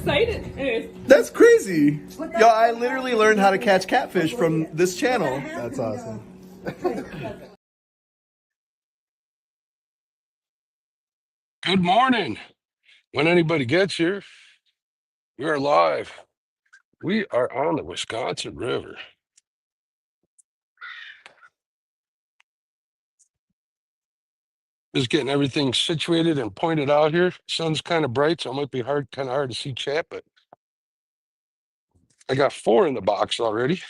excited. Anyways. That's crazy. Yo, I literally learned how to catch catfish from this channel. That's awesome. Good morning. When anybody gets here, we are live. We are on the Wisconsin River. Just getting everything situated and pointed out here. Sun's kind of bright, so it might be kind of hard to see chat, but I got 4 in the box already.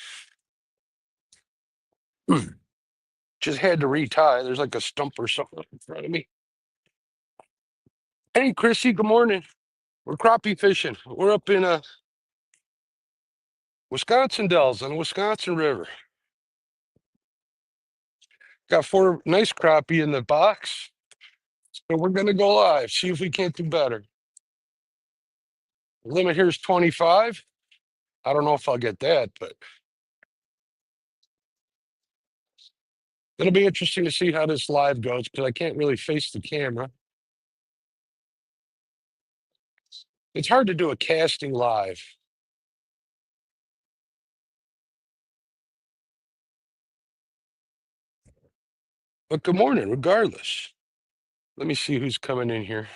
Just had to retie. There's like a stump or something in front of me. Hey, Chrissy, good morning. We're crappie fishing. We're up in Wisconsin Dells on the Wisconsin River. Got 4 nice crappie in the box. So we're going to go live, see if we can't do better. The limit here is 25. I don't know if I'll get that, but it'll be interesting to see how this live goes because I can't really face the camera. It's hard to do a casting live. But good morning, regardless. Let me see who's coming in here.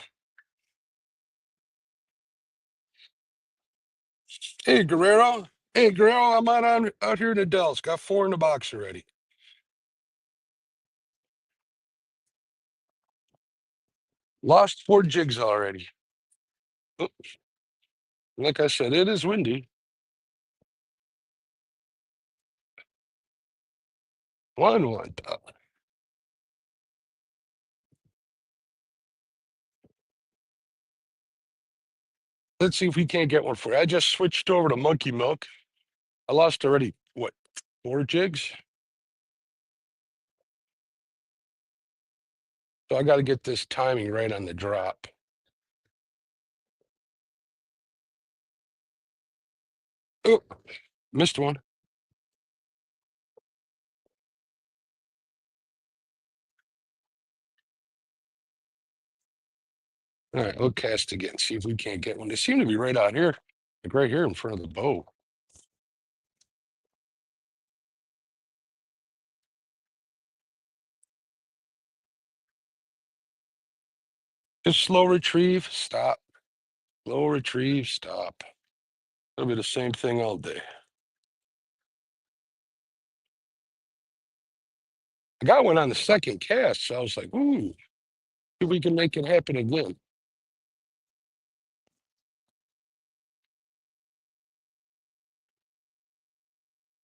Hey, Guerrero. Hey, Guerrero, I'm out here in the Dells. Got 4 in the box already. Lost 4 jigs already. Oh, like I said, it is windy. 1-1. Let's see if we can't get one for you. I just switched over to monkey milk. I lost already, what, 4 jigs? So I got to get this timing right on the drop. Oh, missed one. All right, we'll cast again, see if we can't get one. They seem to be right out here, like right here in front of the bow. Just slow retrieve, stop. Slow retrieve, stop. It'll be the same thing all day. I got one on the second cast, so I was like, ooh, see if we can make it happen again.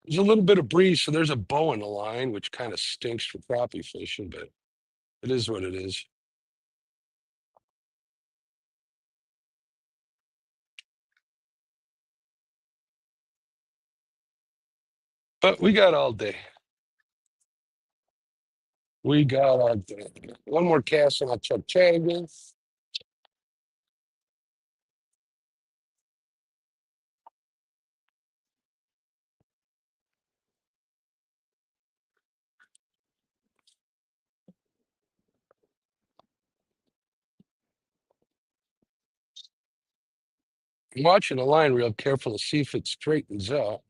There's a little bit of breeze, so there's a bow in the line, which kind of stinks for crappie fishing, but it is what it is. But we got all day. We got all day. One more cast and I'll check chat again. I'm watching the line real careful to see if it straightens out.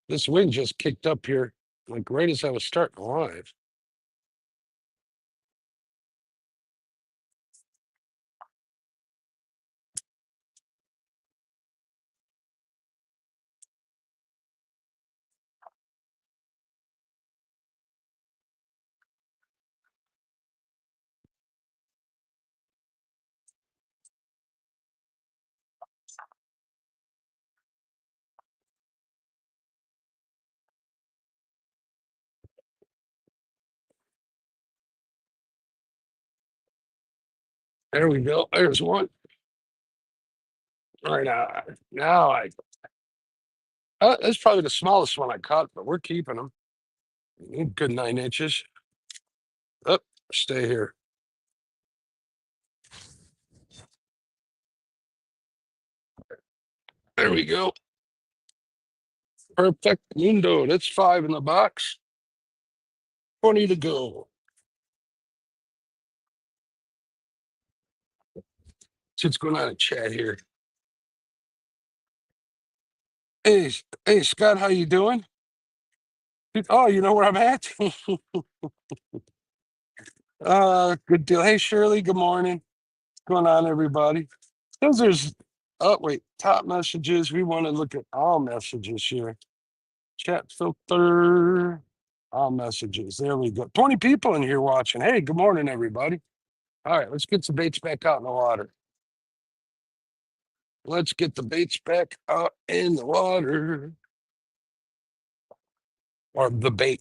This wind just kicked up here, like right as I was starting live. There we go. There's one. All right, now that's probably the smallest one I caught, but we're keeping them. Good 9 inches. Up, stay here. There we go. Perfect window. That's 5 in the box. 20 to go. See what's going on in chat here. Hey, hey, Scott, how you doing? Oh, you know where I'm at? Good deal. Hey, Shirley, good morning. What's going on, everybody? Because there's, oh, wait, top messages. We want to look at all messages here. Chat filter, all messages. There we go. 20 people in here watching. Hey, good morning, everybody. All right, let's get some baits back out in the water. Let's get the baits back out in the water. Or the bait.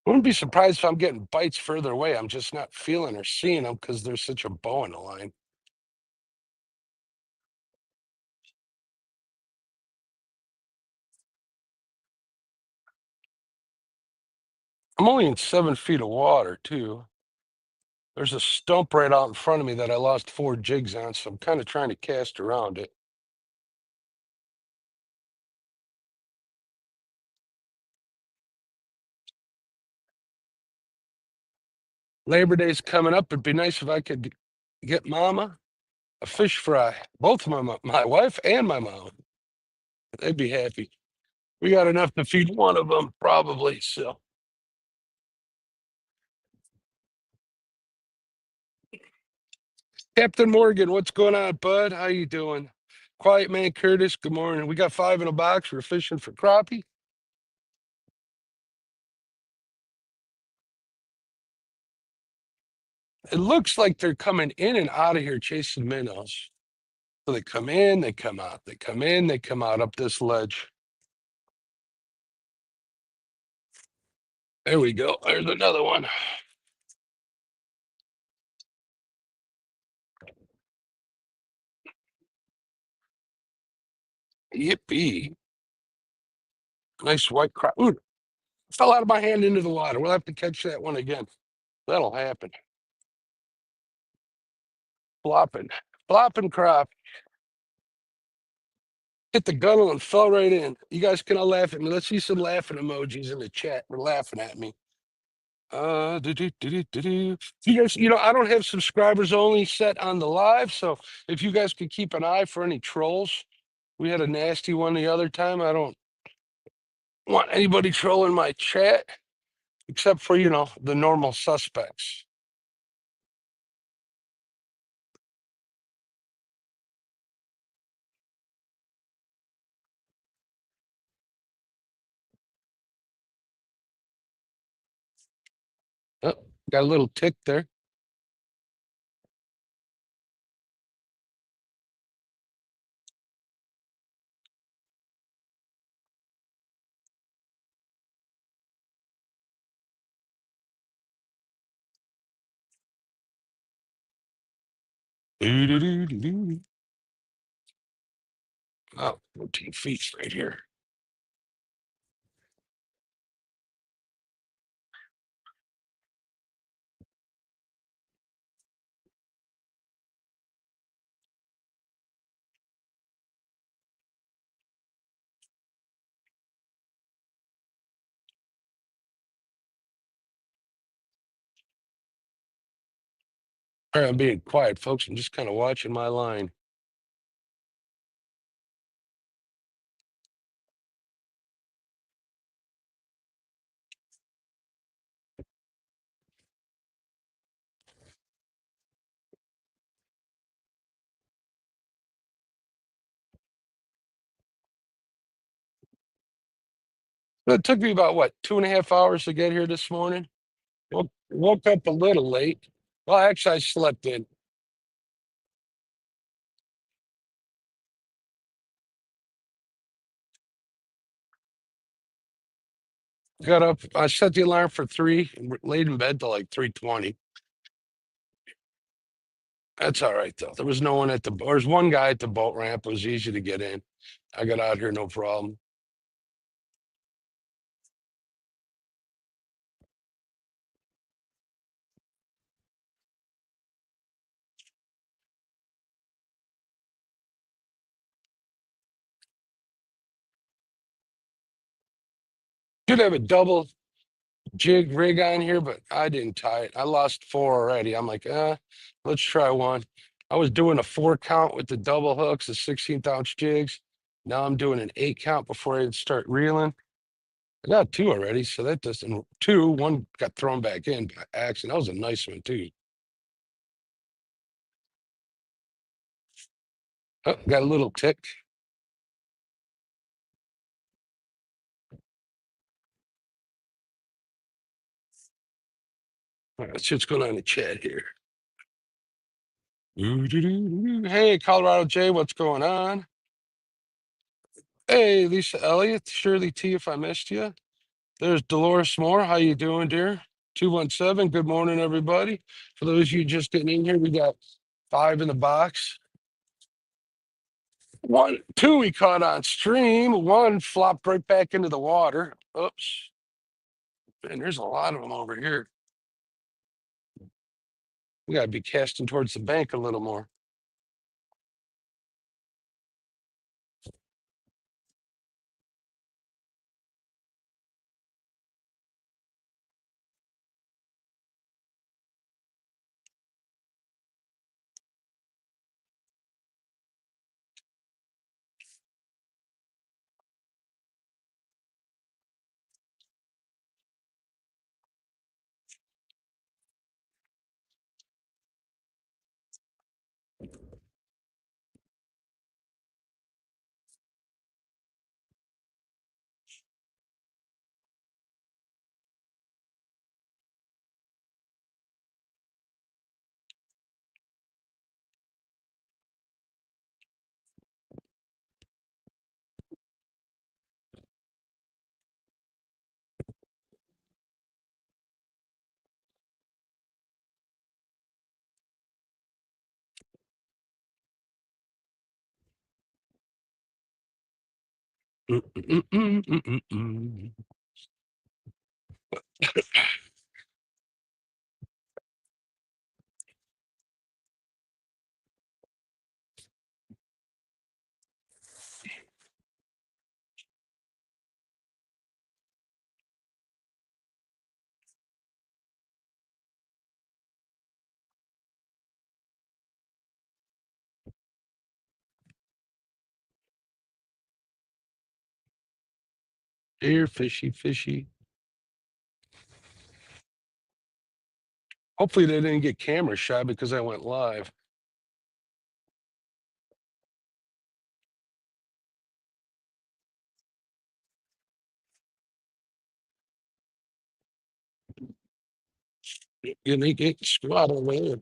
Wouldn't be surprised if I'm getting bites further away. I'm just not feeling or seeing them because there's such a bow in the line. I'm only in 7 feet of water, too. There's a stump right out in front of me that I lost 4 jigs on, so I'm kind of trying to cast around it. Labor Day's coming up. It'd be nice if I could get Mama a fish fry. Both my wife and my mom. They'd be happy. We got enough to feed one of them, probably. So, Captain Morgan, what's going on, bud? How you doing? Quiet Man Curtis, good morning. We got 5 in a box. We're fishing for crappie. It looks like they're coming in and out of here chasing minnows. So they come in, they come out. They come in, they come out up this ledge. There we go. There's another one. Yippee. Nice white crab. Ooh, fell out of my hand into the water. We'll have to catch that one again. That'll happen. Flopping. Flopping crop. Hit the gunnel and fell right in. You guys can all laugh at me. Let's see some laughing emojis in the chat. We're laughing at me. You guys, I don't have subscribers only set on the live, so if you guys could keep an eye for any trolls. We had a nasty one the other time. I don't want anybody trolling my chat except for, the normal suspects. Oh, got a little tick there. Doo-doo-doo-doo-doo. Oh, 14 feet right here. All right, I'm being quiet, folks. I'm just kind of watching my line. It took me about, 2.5 hours to get here this morning? Woke up a little late. Well, actually, I slept in. Got up. I set the alarm for 3 and laid in bed till like 3:20. That's all right though. There was no one there's one guy at the boat ramp. It was easy to get in. I got out here, no problem. Should have a double jig rig on here, but I didn't tie it. I lost 4 already. I'm like, let's try one. I was doing a 4 count with the double hooks, the 16th ounce jigs. Now I'm doing an 8 count before I start reeling. I got 2 already, so that doesn't 2. One got thrown back in by accident. That was a nice one too. Oh, got a little tick. All right, let's see what's going on in the chat here. Hey, Colorado J, what's going on? Hey, Lisa Elliott, Shirley T, if I missed you. There's Dolores Moore. How you doing, dear? 217. Good morning, everybody. For those of you just getting in here, we got 5 in the box. 1, 2 we caught on stream. 1 flopped right back into the water. Oops. And there's a lot of them over here. We got to be casting towards the bank a little more. Here, fishy, fishy. Hopefully they didn't get camera shy because I went live. You need to get squat over there.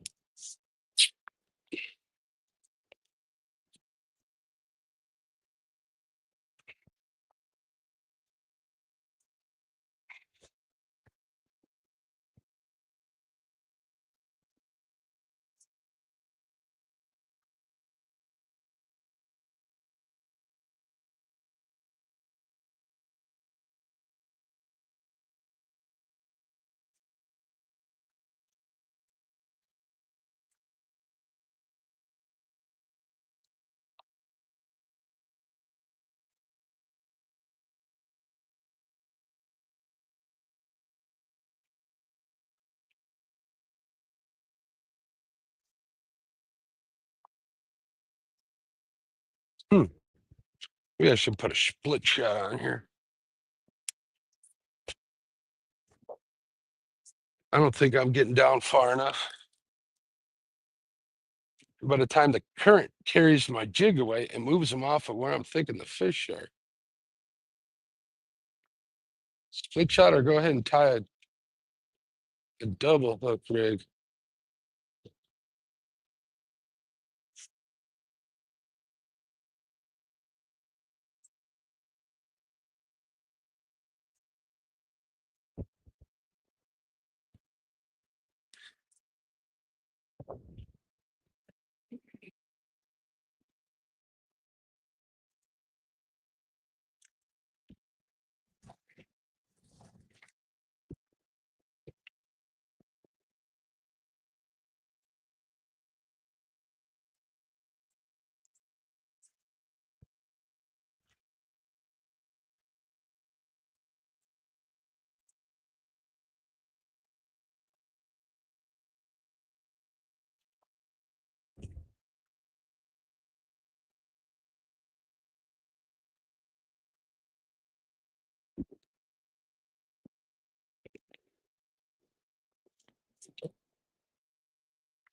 Maybe I should put a split shot on here. I don't think I'm getting down far enough. By the time the current carries my jig away and moves them off of where I'm thinking the fish are. Split shot or go ahead and tie a double hook rig.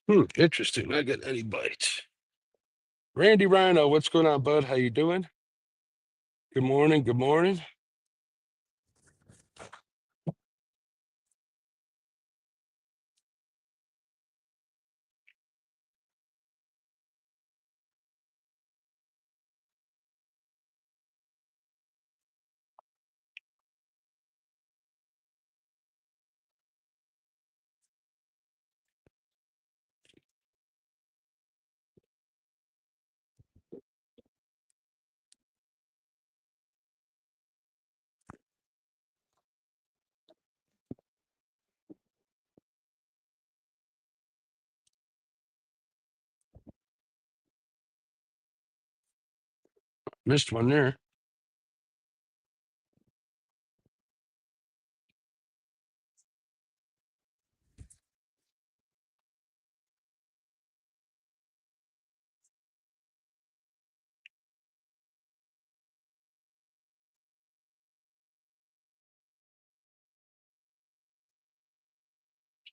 Interesting. Not getting any bites. Randy Rhino, what's going on, bud? How you doing? Good morning. Good morning. Missed one there.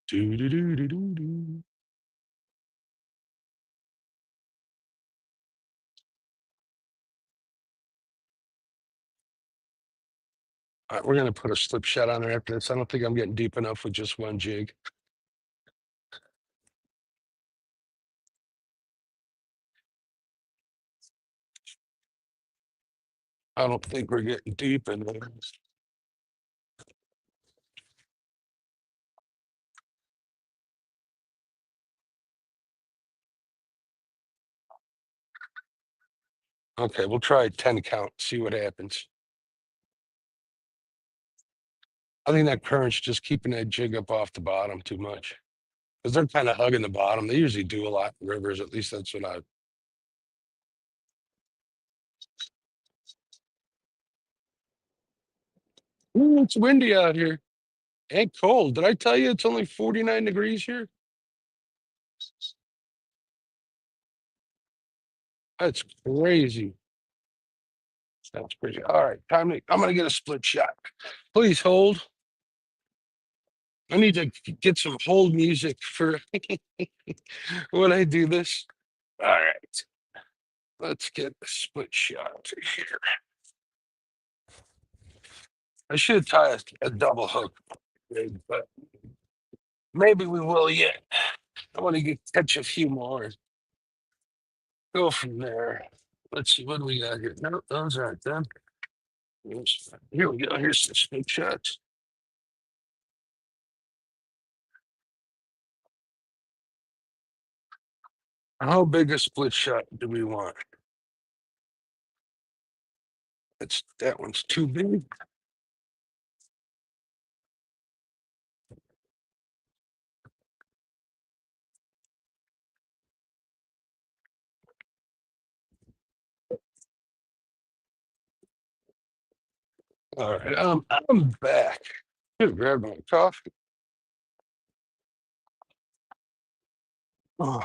Do do do do do do. All right, we're gonna put a slip shot on there after this. I don't think I'm getting deep enough with just one jig. I don't think we're getting deep in there. Okay, we'll try 10 count, see what happens. I think that current's just keeping that jig up off the bottom too much. Because they're kind of hugging the bottom. They usually do a lot in rivers. At least that's what I. Ooh, it's windy out here and cold. Did I tell you it's only 49 degrees here? That's crazy. That's crazy. All right, I'm gonna get a split shot. Please hold. I need to get some hold music for when I do this. All right, let's get a split shot here. I should tie a double hook, but maybe we will yet. I want to catch a few more. Go from there. Let's see what do we got here. No, those aren't them. Here we go. Here's some split shots. How big a split shot do we want? That one's too big. All right, I'm back. Should grab my coffee. Oh.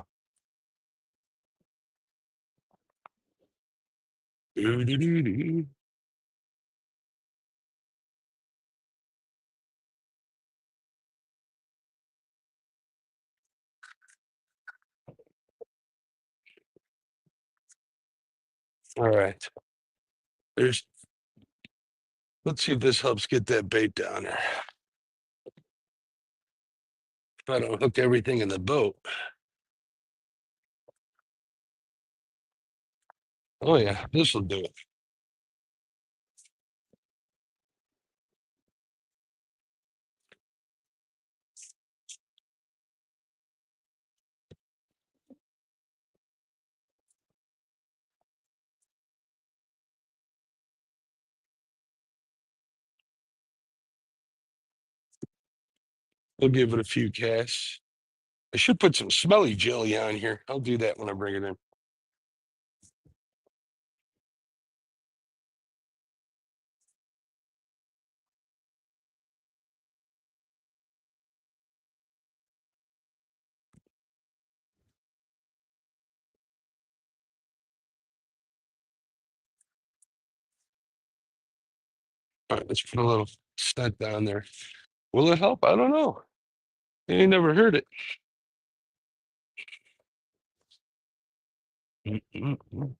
Doo-doo-doo-doo. All right. There's. Let's see if this helps get that bait down there. If I don't hook everything in the boat. Oh yeah, this will do it. We'll give it a few casts. I should put some smelly jelly on here. I'll do that when I bring it in. All right, let's put a little scent down there. Will it help? I don't know. I ain't never heard it. Mm-mm-mm.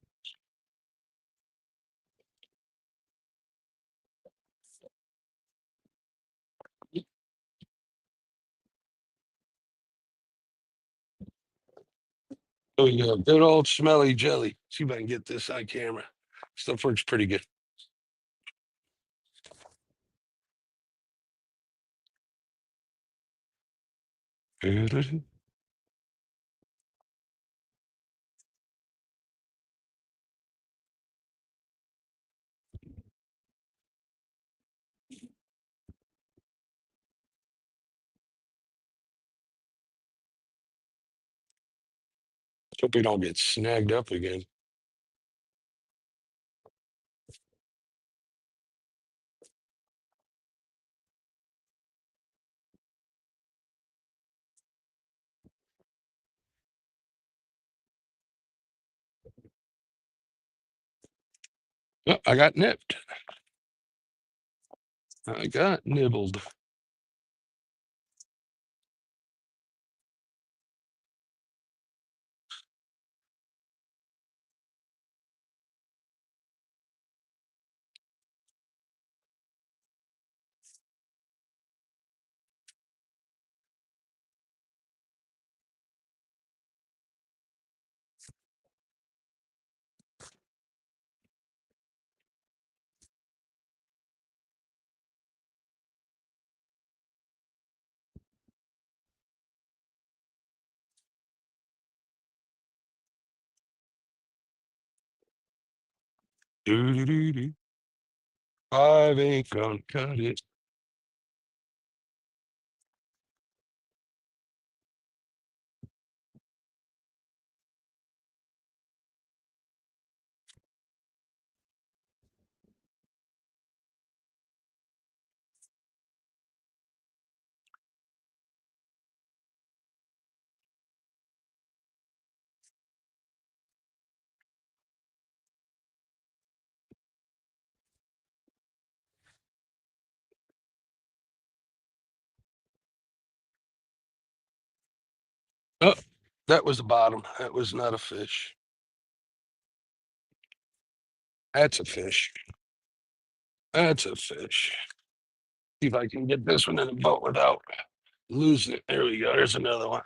Oh, yeah, good old smelly jelly. See if I can get this on camera. Stuff works pretty good. Hope we don't get snagged up again. Oh, I got nipped. I got nibbled. Doo-doo-doo-doo. Five ain't gonna cut it. Oh, that was the bottom. That was not a fish. That's a fish. That's a fish. See if I can get this one in the boat without losing it. There we go. There's another one.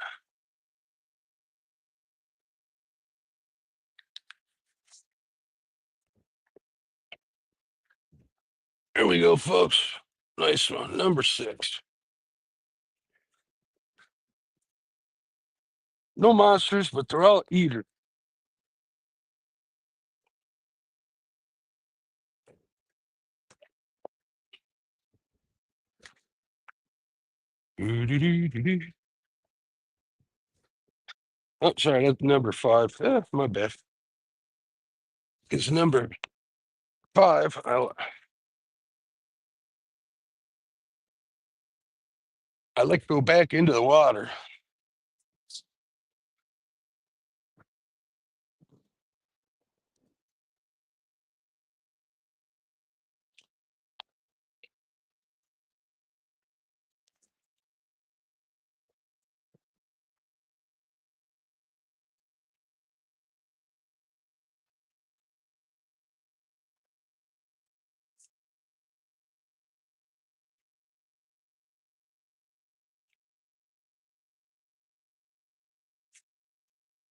There we go, folks. Nice one. Number 6. No monsters, but they're all eaters. Doo-doo-doo-doo-doo. Oh, sorry, that's number 5. My bad. It's number 5. I like to go back into the water.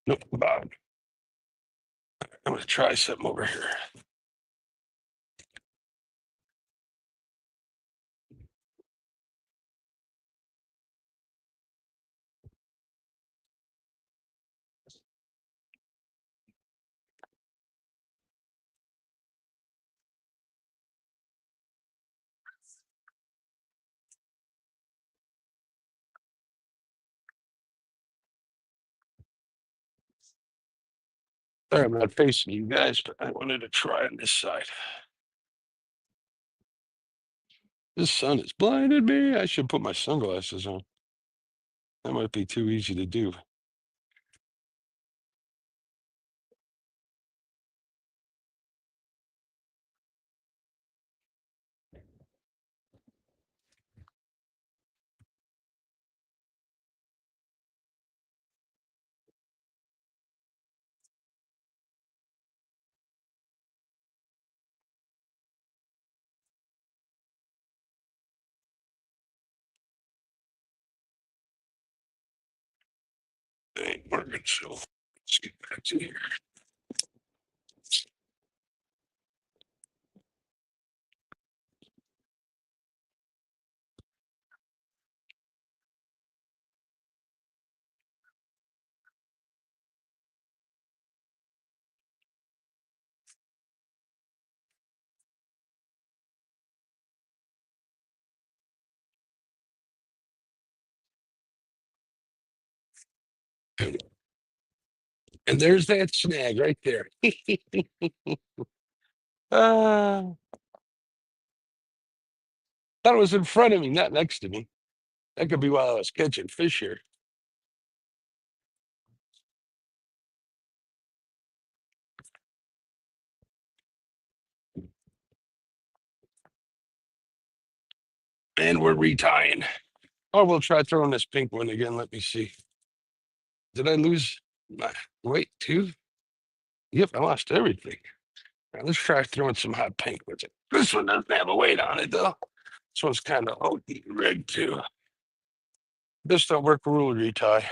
Nope, Bob. I'm gonna try something over here. Sorry, I'm not facing you guys, but I wanted to try on this side. This sun has blinded me. I should put my sunglasses on. That might be too easy to do. Morgan, so let's get back to here. And there's that snag right there. Thought it was in front of me, not next to me. That could be while I was catching fish here. And we're retying. Oh, we'll try throwing this pink one again. Let me see. Did I lose my weight too? Yep, I lost everything. Now, let's try throwing some hot pink with it. This one doesn't have a weight on it though. This one's kind of oaky rig too. This don't work rule retie.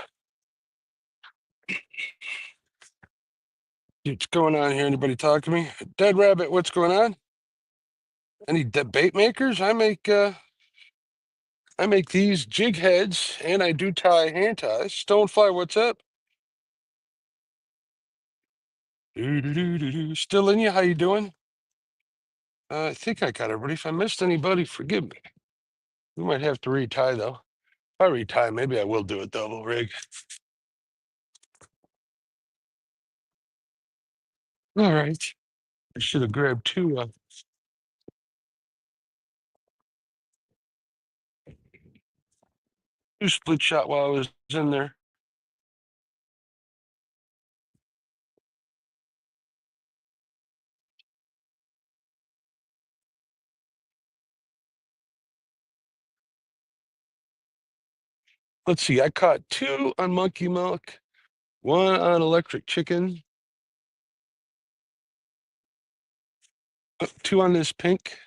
What's going on here? Anybody talk to me? Dead Rabbit, what's going on? Any dead bait makers? I make these jig heads and I do tie hand ties. Stonefly, what's up? Still in you? How you doing? I think I got everybody. If I missed anybody, forgive me. We might have to retie though. If I retie, maybe I will do a double rig. All right. I should have grabbed two split shot while I was in there. Let's see. I caught two on monkey milk, one on electric chicken, two on this pink.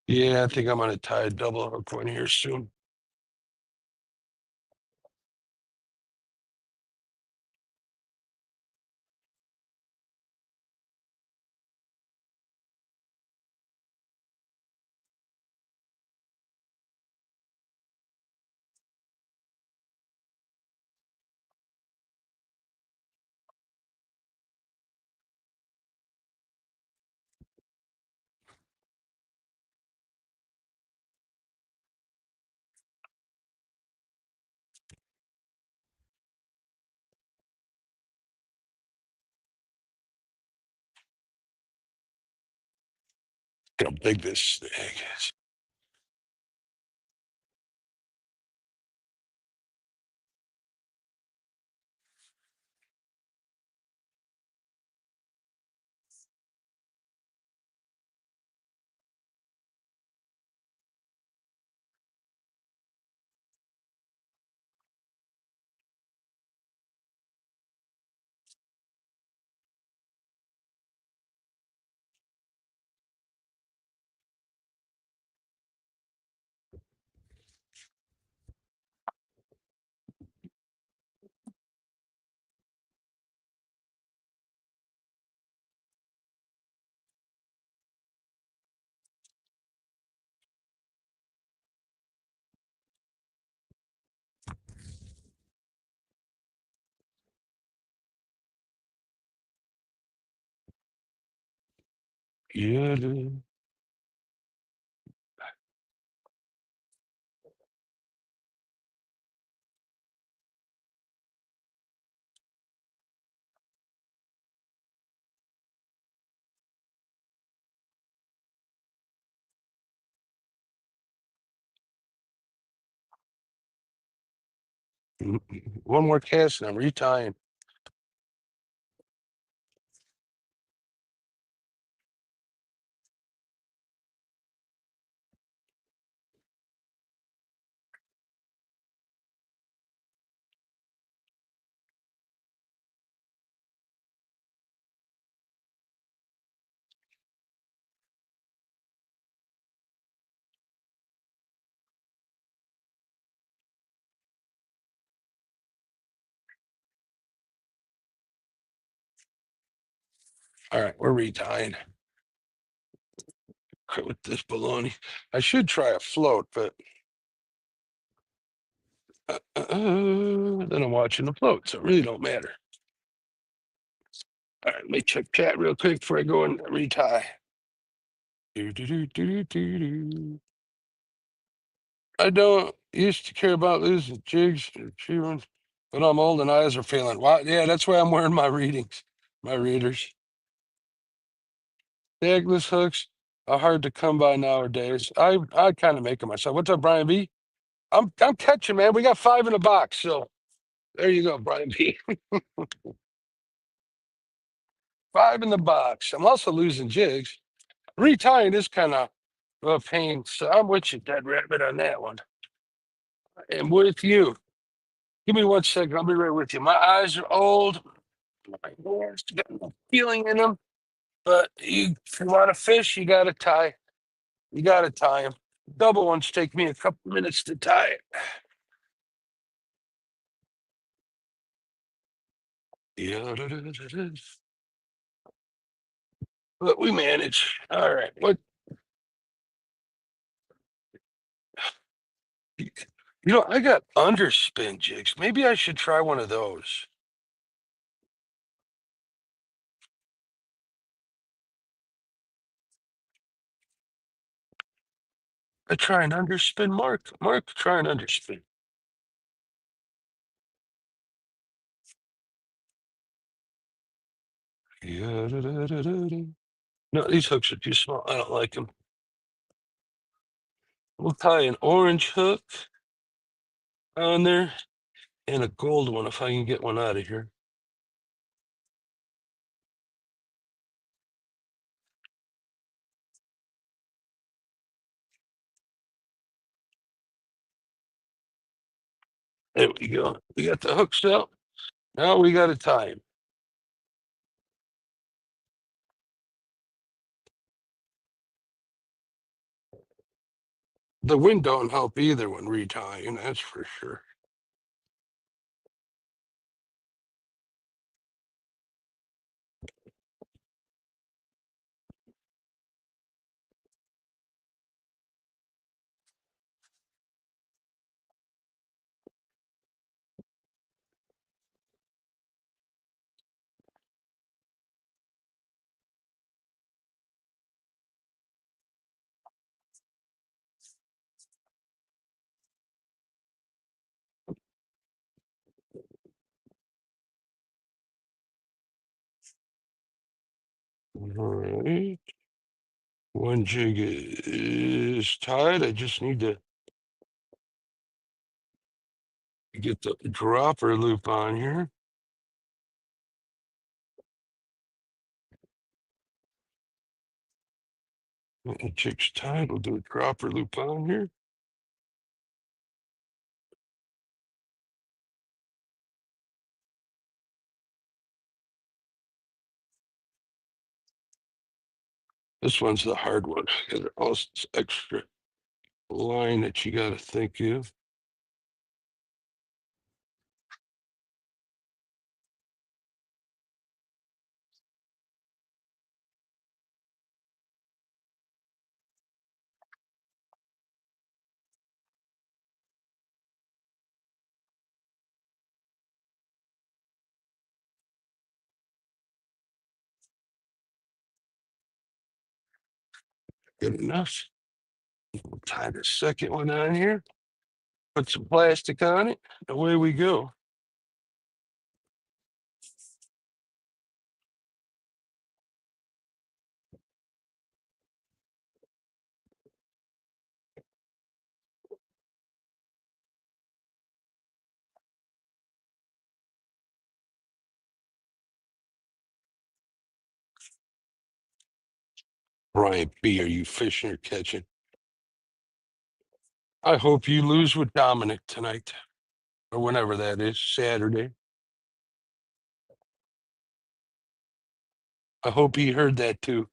Yeah, I think I'm gonna tie a double hook one here soon. Look how big this snag is. Yeah, dude. One more cast and I'm retying. All right, we're retying. Quit with this baloney. I should try a float, but then I'm watching the float, so it really don't matter. All right, let me check chat real quick before I go and retie. I don't used to care about losing jigs or cheerings, but I'm old and eyes are failing. Wow, yeah, that's why I'm wearing my readings, my readers. Tagless hooks are hard to come by nowadays. I kind of make them myself. What's up, Brian B? I'm catching, man. We got 5 in the box, so there you go, Brian B. 5 in the box. I'm also losing jigs. Retying is kind of a pain, so I'm with you, Dead Rabbit, on that one. And with you. Give me 1 second. I'll be right with you. My eyes are old. My hands got no feeling in them. But if you want to fish, you got to tie. You got to tie them. Double ones take me a couple minutes to tie it. Yeah, but we manage. All right. What? I got underspin jigs. Maybe I should try one of those. I try an underspin, Mark. Mark, try an underspin. Yeah, no, these hooks are too small. I don't like them. We'll tie an orange hook on there and a gold one if I can get one out of here. There we go. We got the hooks out. Now we got to tie them. The wind don't help either when retying, that's for sure. All right. One jig is tied. I just need to get the dropper loop on here. The jig's tied. We'll do a dropper loop on here. This one's the hard one. There's also this extra line that you got to think of. Good enough. We'll tie the second one on here. Put some plastic on it. Away we go. Brian B, are you fishing or catching? I hope you lose with Dominic tonight, or whenever that is, Saturday. I hope he heard that too.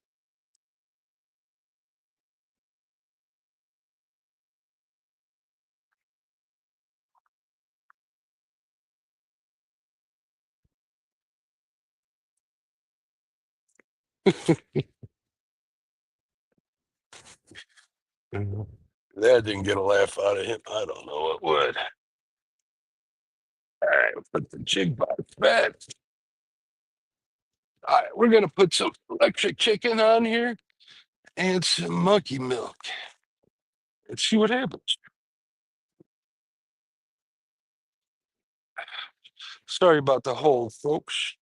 Mhm. That didn't get a laugh out of him. I don't know what would. All right, put the jig box back. All right, we're gonna put some electric chicken on here and some monkey milk and see what happens. Sorry about the hold, folks.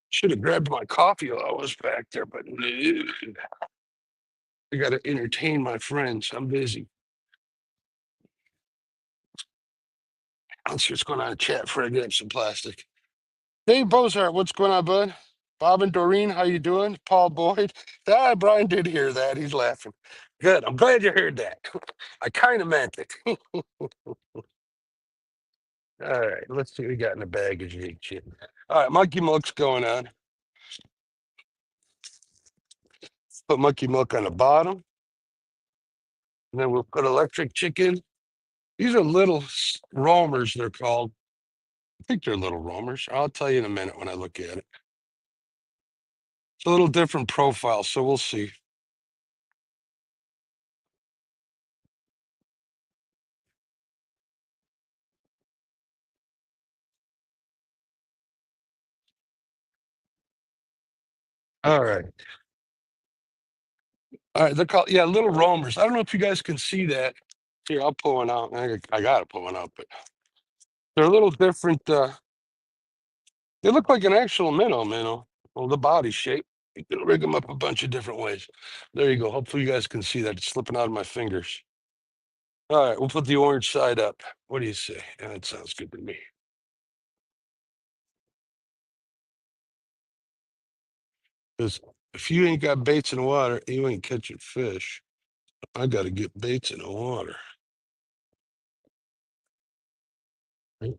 Should have grabbed my coffee while I was back there, but no. I got to entertain my friends. I'm busy. Let's see what's going on in chat before I grab some plastic. Dave Bozart, what's going on, bud? Bob and Doreen, how you doing? Paul Boyd. Ah, Brian did hear that. He's laughing. Good. I'm glad you heard that. I kind of meant it. All right, let's see what we got in the bag of jig shit. All right, monkey milk's going on. Put monkey milk on the bottom. And then we'll put electric chicken. These are little roamers, they're called. I think they're little roamers. I'll tell you in a minute when I look at it. It's a little different profile, so we'll see. All right. All right, they're called, yeah, little roamers. I don't know if you guys can see that. Here, I'll pull one out. I got to pull one out, but they're a little different. They look like an actual minnow. Well, the body shape. You can rig them up a bunch of different ways. There you go. Hopefully, you guys can see that. It's slipping out of my fingers. All right, we'll put the orange side up. What do you say? Yeah, that sounds good to me. Because if you ain't got baits in the water, you ain't catching fish. I got to get baits in the water.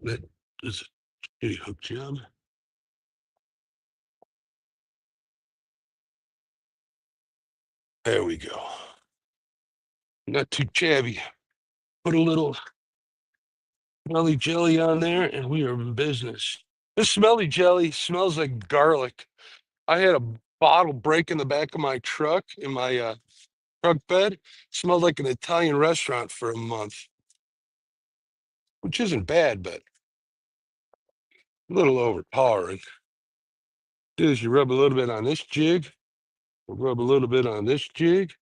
That is a kitty hook job. There we go. Not too shabby. Put a little smelly jelly on there, and we are in business. This smelly jelly smells like garlic. I had a bottle break in the back of my truck in my truck bed. Smelled like an Italian restaurant for a month, which isn't bad, but a little overpowering. Do is you rub a little bit on this jig, we'll rub a little bit on this jig.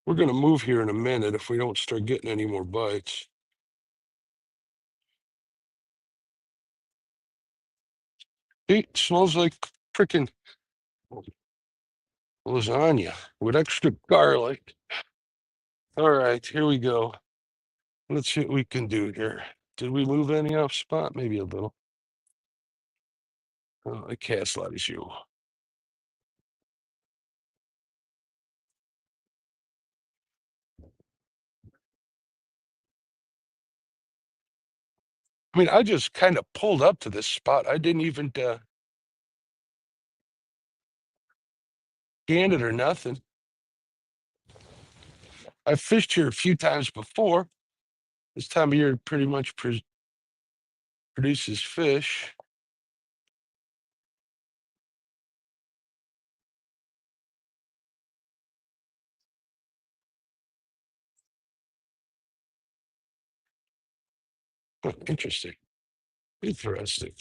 We're going to move here in a minute if we don't start getting any more bites. It smells like freaking lasagna with extra garlic. All right, here we go. Let's see what we can do here. Did we move any off spot? Maybe a little. Oh, I cast a lot of you. I mean, I just kind of pulled up to this spot. I didn't even scan it or nothing. I've fished here a few times before. This time of year pretty much produces fish. Huh, interesting. Interesting.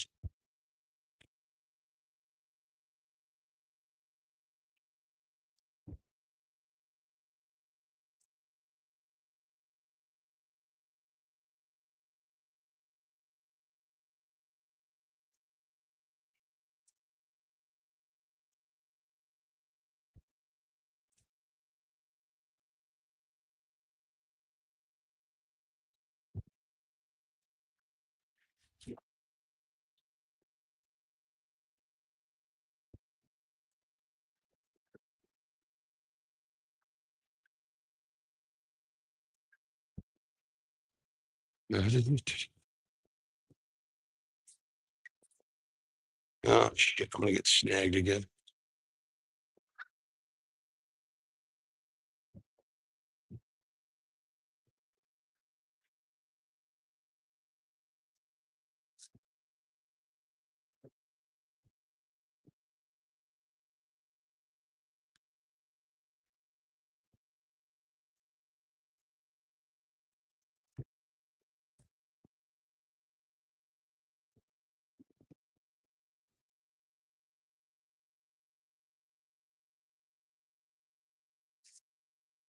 Oh shit! I'm gonna get snagged again.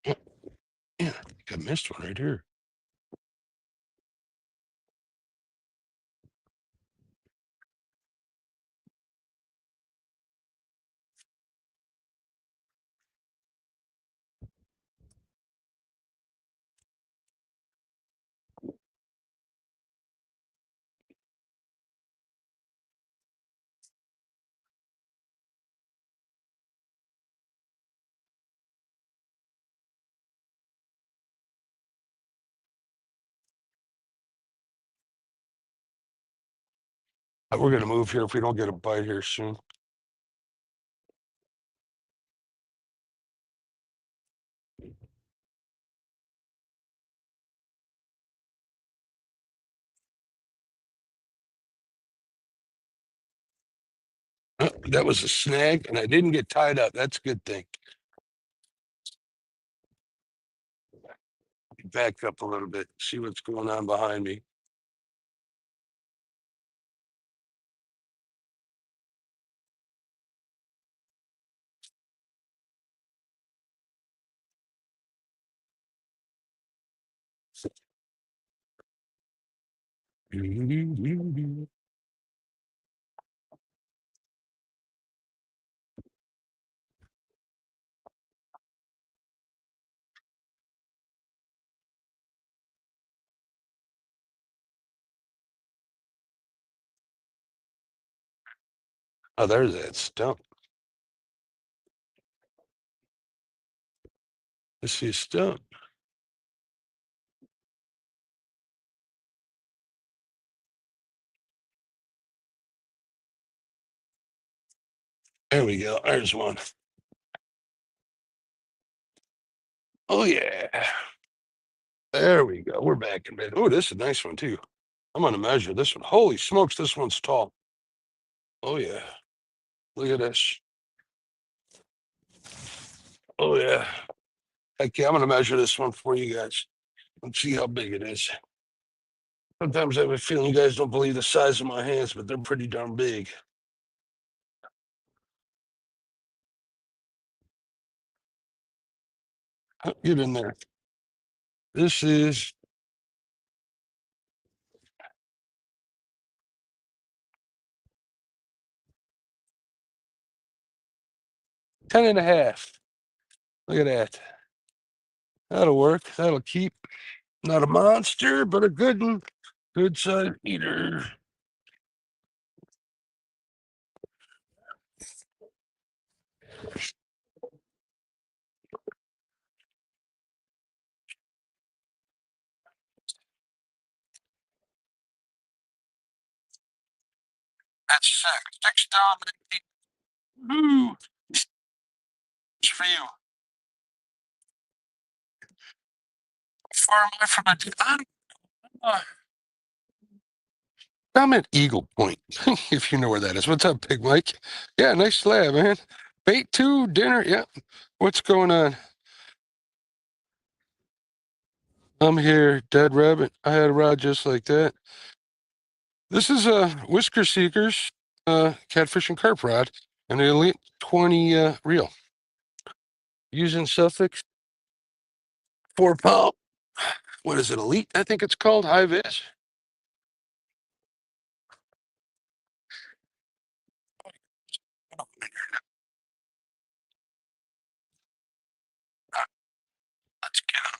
Yeah, I think I missed one right here. We're gonna move here if we don't get a bite here soon. That was a snag, and I didn't get tied up. That's a good thing. Back up a little bit, see what's going on behind me. Oh, there's that stump. Let's see a stump. There we go. There's one. Oh yeah. There we go. We're back in bed. Oh, this is a nice one too. I'm gonna measure this one. Holy smokes, this one's tall. Oh yeah. Look at this. Oh yeah. Heck yeah, I'm gonna measure this one for you guys. Let's see how big it is. Sometimes I have a feeling you guys don't believe the size of my hands, but they're pretty darn big. Get in there. This is 10 and a half. Look at that. That'll work. That'll keep. Not a monster, but a good one. Good size eater. That's sick. 6 down. Woo! It's for you. Far am I from uh, I'm at Eagle Point, if you know where that is. What's up, Big Mike? Yeah, nice slab, man. Bait two, dinner. Yeah. What's going on? I'm here, dead rabbit. I had a rod just like that. This is a Whisker Seekers, catfish and carp rod, and the Elite 20 reel. Using Suffolk 4 pound. What is it, Elite? I think it's called high vis. Let's get him.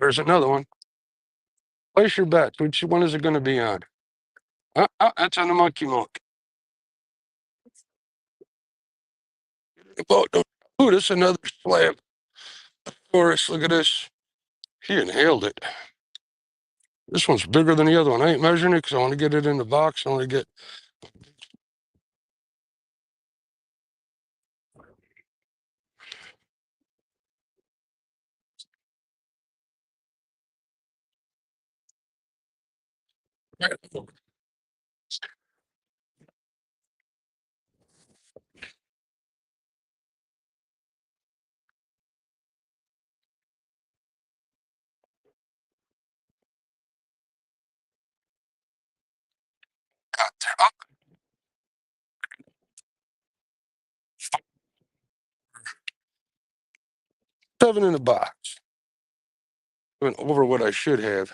There's another one. Place your bet. Which one is it going to be on? That's on the monkey milk. Oh, this is another slab. Taurus, look at this. He inhaled it. This one's bigger than the other one. I ain't measuring it because I want to get it in the box. I want to get. Seven in the box. Went over what I should have.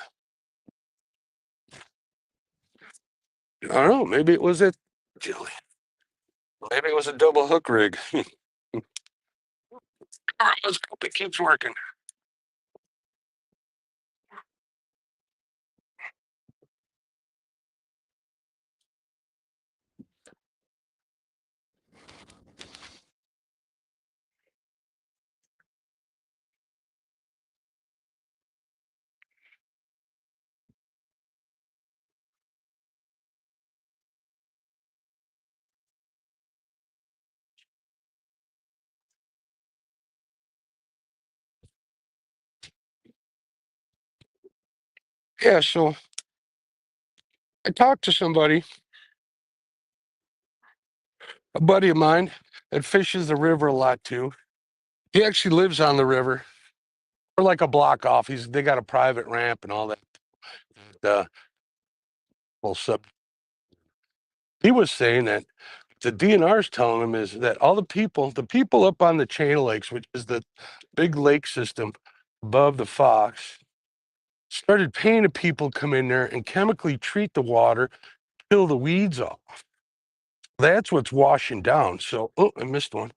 I don't know. Maybe it was a maybe it was a double hook rig. All right, let's hope it keeps working. Yeah, so I talked to somebody, a buddy of mine that fishes the river a lot too. He actually lives on the river. We're like a block off. They got a private ramp and all that. Well, he was saying that the DNR's telling him is that all the people up on the chain of lakes, which is the big lake system above the Fox, started paying the people come in there and chemically treat the water, kill the weeds off. That's what's washing down. So, oh, I missed one.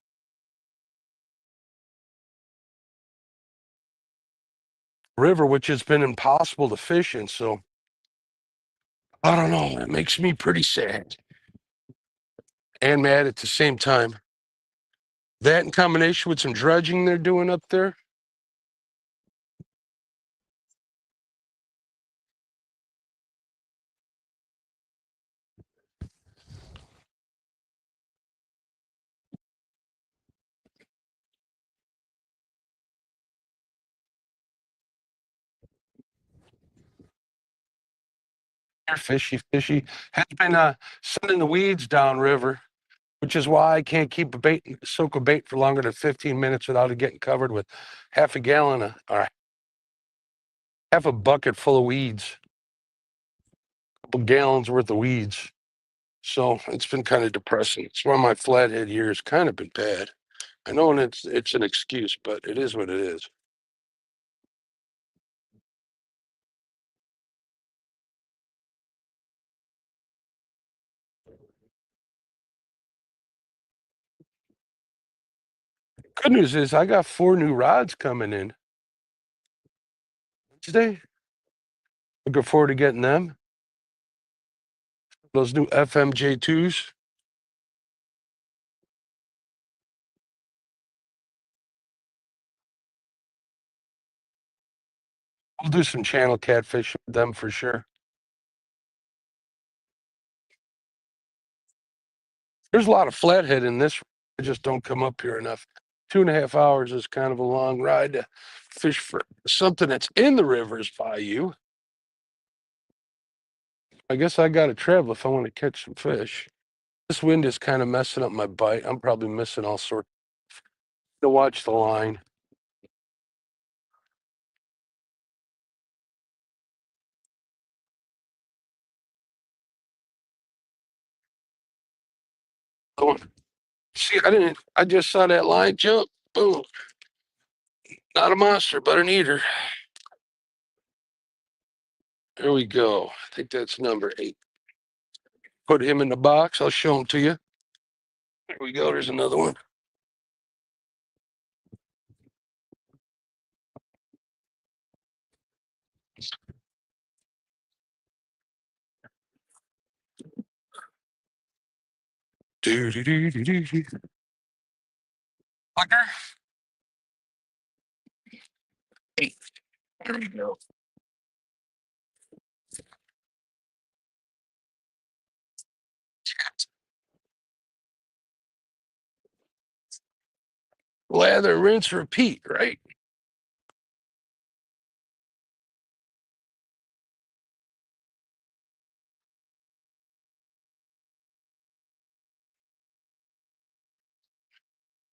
River, which has been impossible to fish in. So, I don't know. It makes me pretty sad and mad at the same time. That in combination with some dredging they're doing up there. They're fishy. Has been sending the weeds down river, which is why I can't keep soak a bait for longer than 15 minutes without it getting covered with half a gallon or half a bucket full of weeds, a couple gallons worth of weeds. So it's been kind of depressing. It's why my flathead year has kind of been bad. I know it's an excuse, but it is what it is. Good news is I got 4 new rods coming in today. Looking forward to getting them. Those new FMJ2s. We'll do some channel catfish with them for sure. There's a lot of flathead in this. I just don't come up here enough. 2.5 hours is kind of a long ride to fish for something that's in the rivers by you. I guess I got to travel if I want to catch some fish. This wind is kind of messing up my bite. I'm probably missing all sorts. To watch the line. Oh, see, I just saw that line jump. Boom. Not a monster, but an eater. There we go. I think that's number 8. Put him in the box. I'll show him to you. There we go. There's another one. Do-do-do-do-do. Flicker. There we go. Lather, rinse, repeat, right?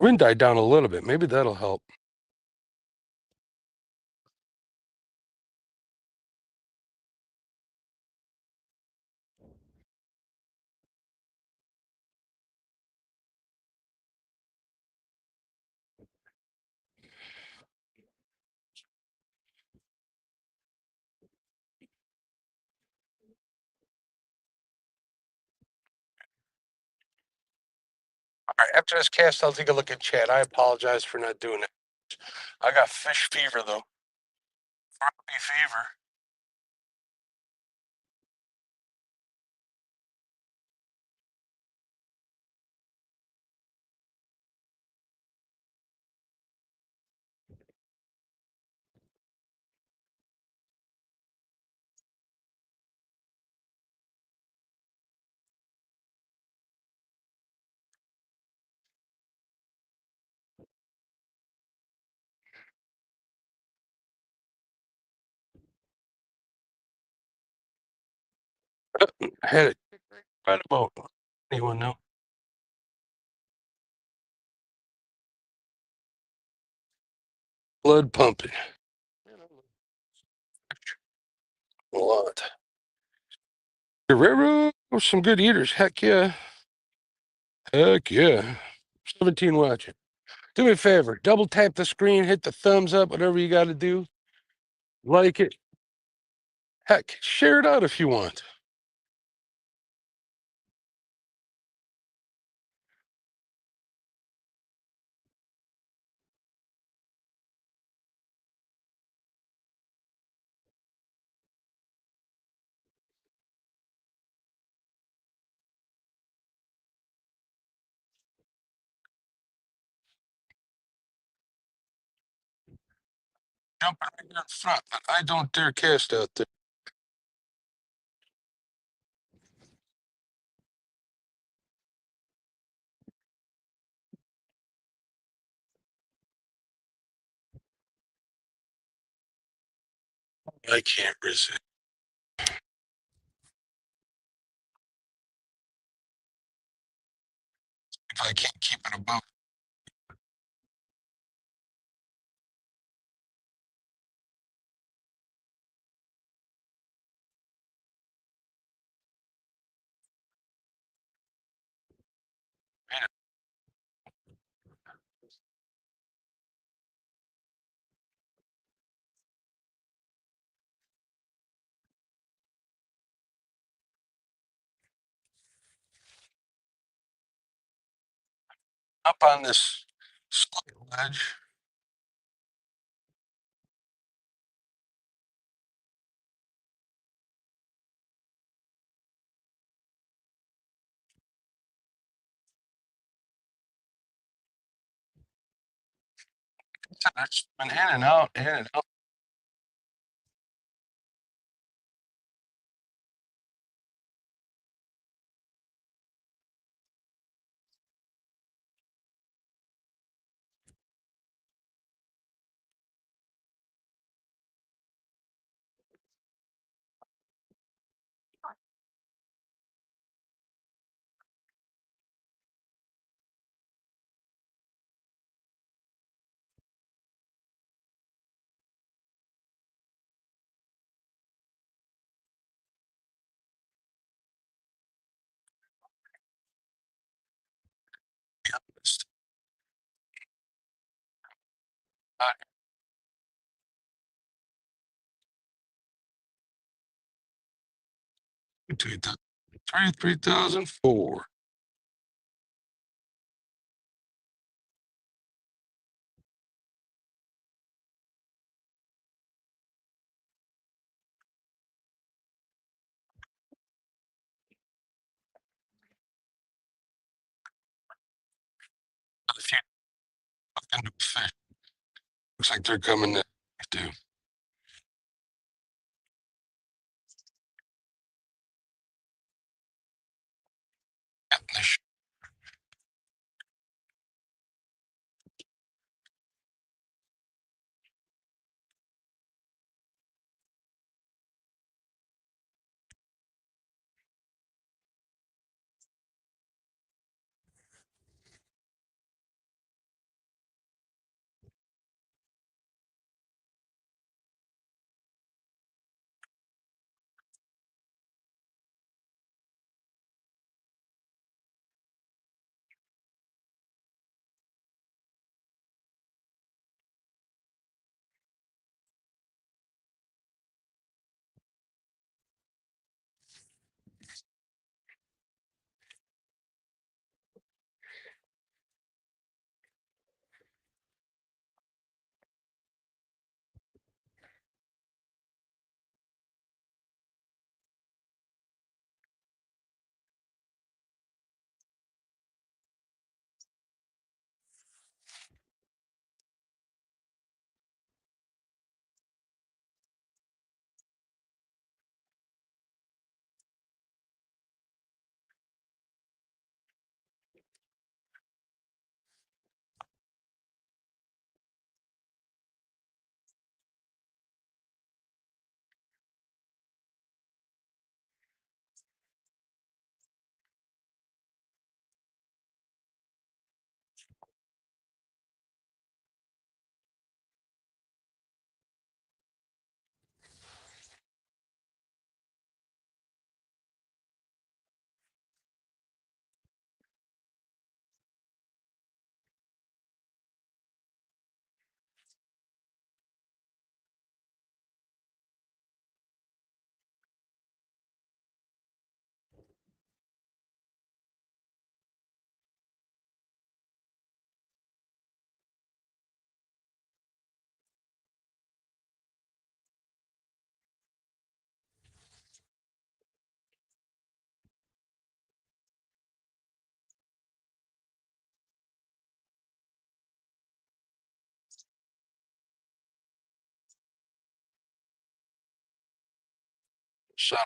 Wind died down a little bit. Maybe that'll help. All right, after this cast, I'll take a look at chat. I apologize for not doing it. I got fish fever, though. Crappie fever. I had it right about. Anyone know? Blood pumping. A lot. Guerrero, some good eaters. Heck yeah. Heck yeah. 17 watching. Do me a favor. Double tap the screen, hit the thumbs up, whatever you got to do. Like it. Heck, share it out if you want. Jumping right in front. I don't dare cast out there. I can't resist. If I can't keep it above. Up on this slight ledge. It's been in and out, in and out. Uh, 3,004. If you look into a fish, looks like they're coming to do. Yeah, they should. So,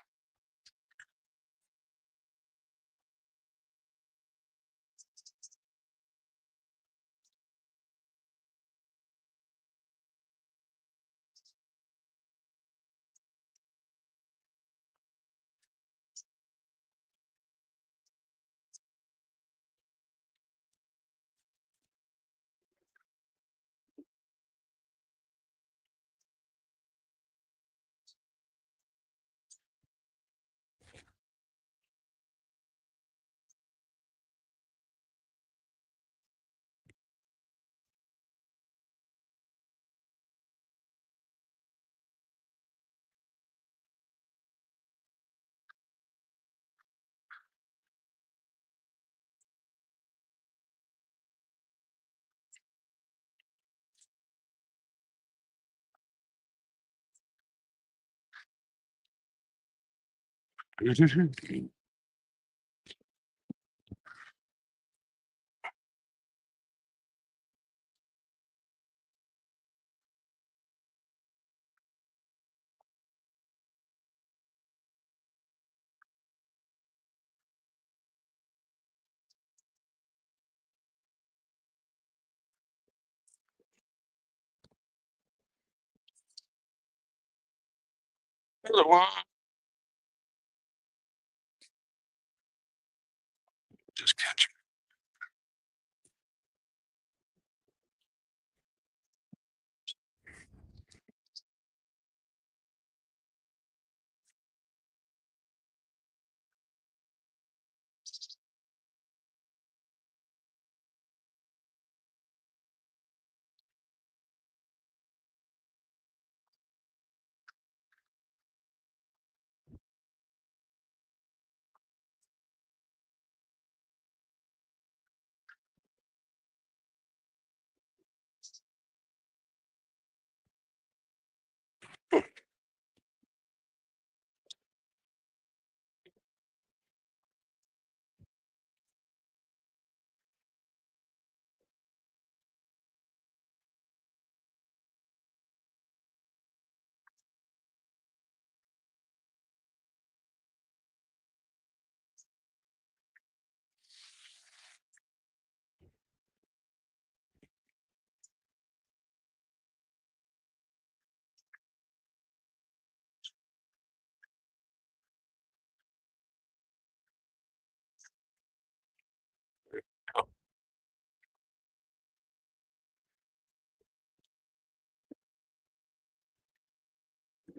another one. Just catch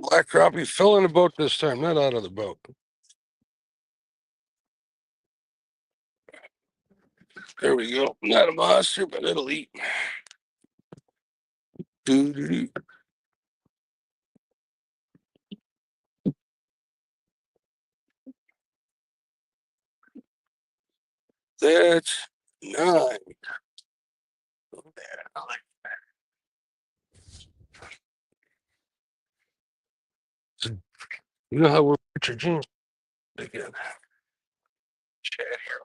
Black crappie fell in the boat this time, not out of the boat. There we go. Not a monster, but it'll eat. Doo-doo-doo. That's 9. You know how we're Richard James again. Chat here.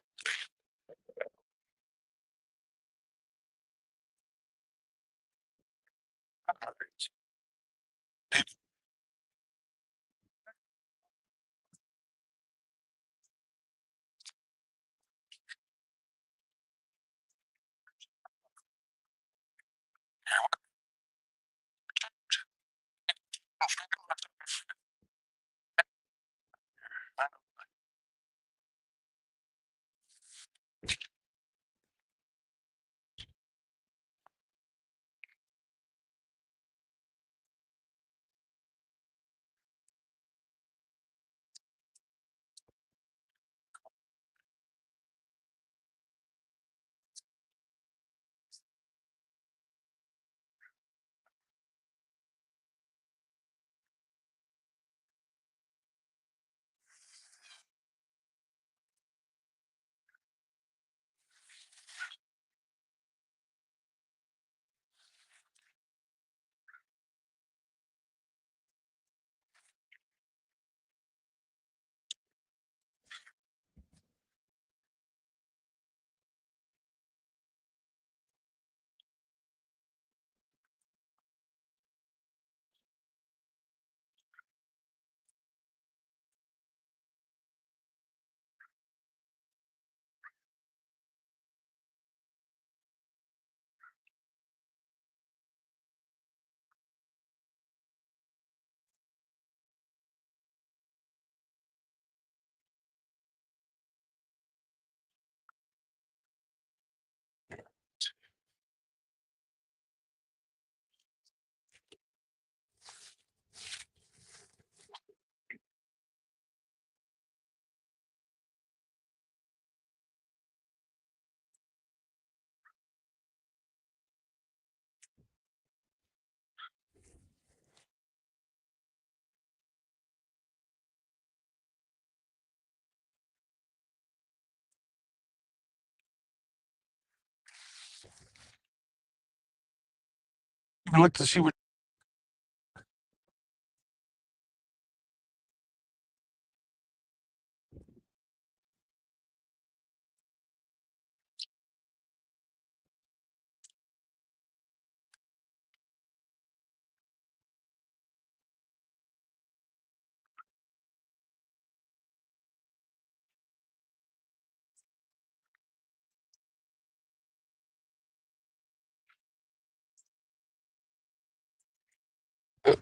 I look to see what.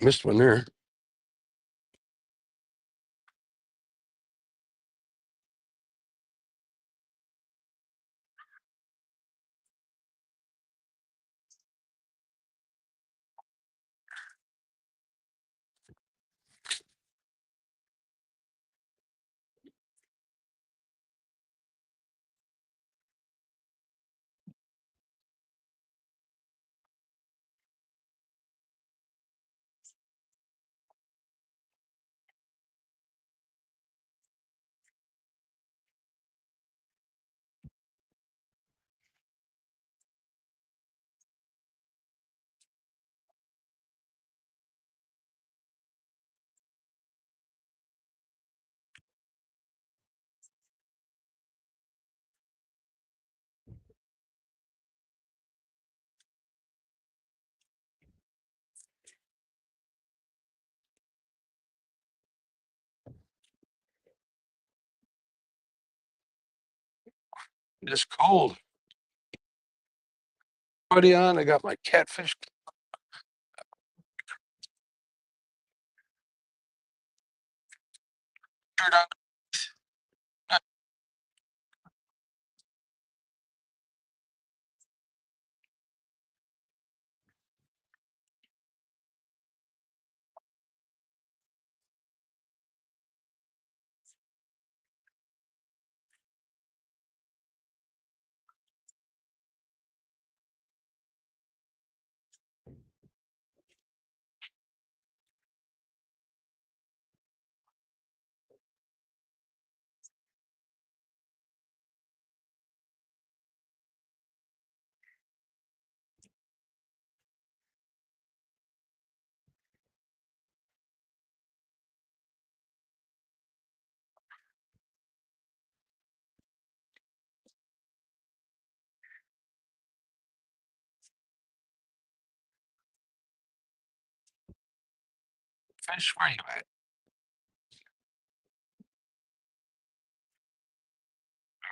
Missed one there. It's cold. Buddy on. I got my catfish. Shirt on. Fish, where you at?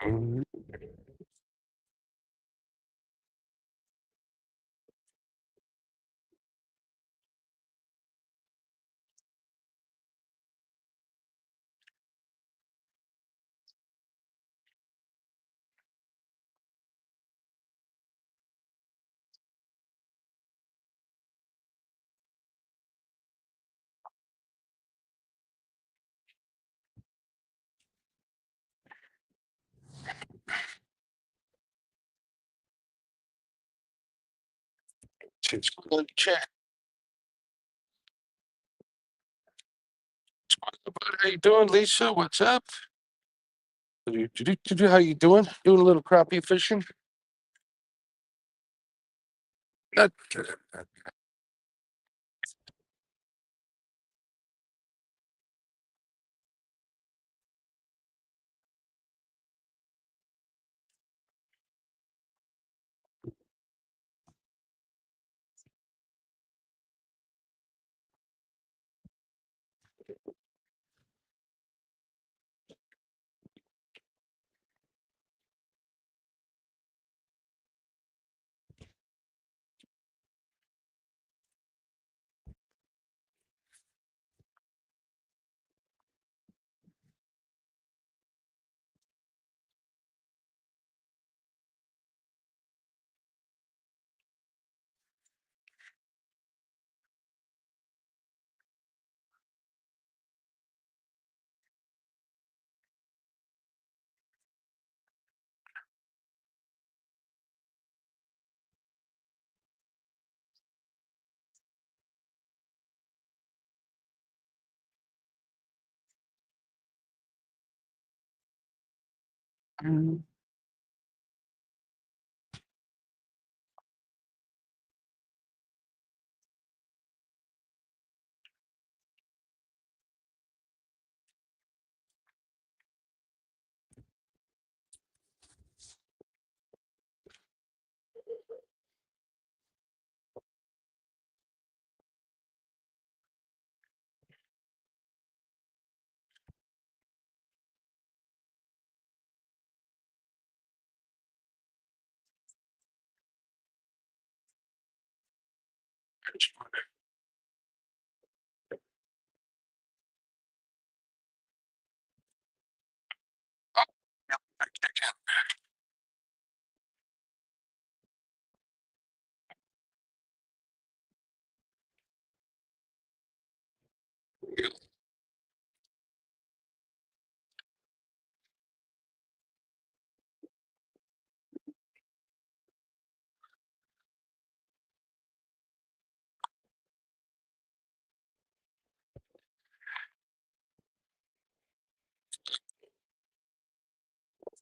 Mm. It's good check. How you doing, Lisa? What's up? How you doing? Doing a little crappie fishing? That,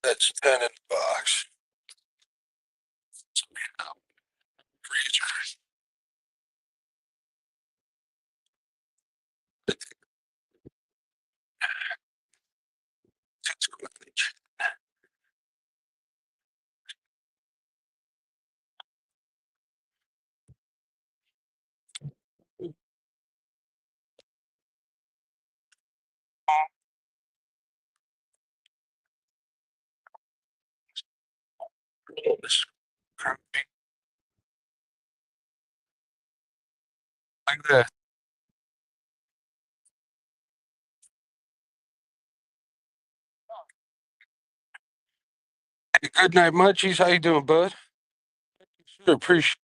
that's 10 in the box. Freezer. It's good. This crappie like that. Hey, good night, munchies. How you doing, bud? Sure, appreciate.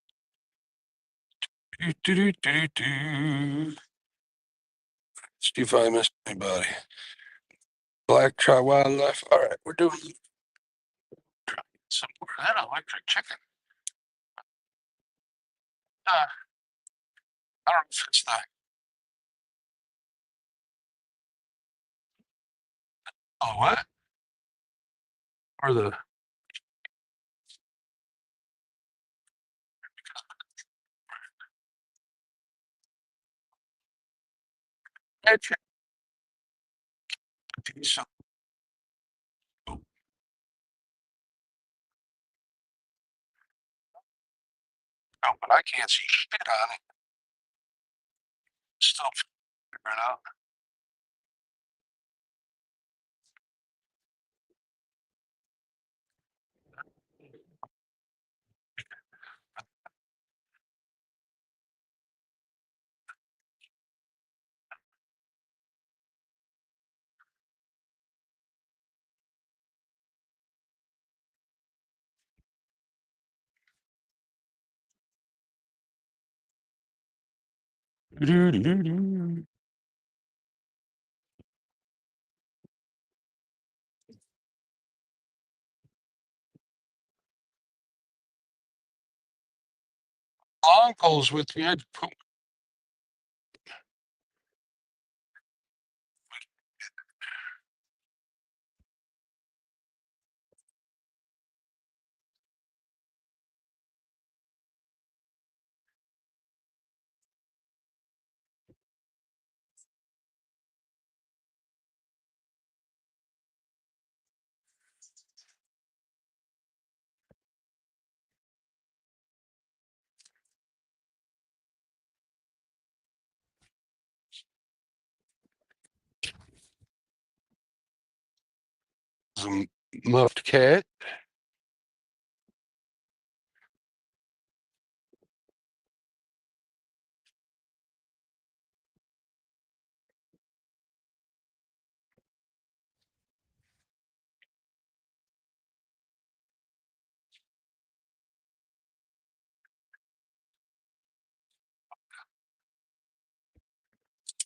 See if I missed anybody. Black try wildlife. All right, we're doing some more of that electric chicken. I don't know if it's the what or the head check. So, oh, but I can't see shit on it. Still Figure it out. Doo-doo-doo-doo. Long poles with me. I'd put some muffed cat.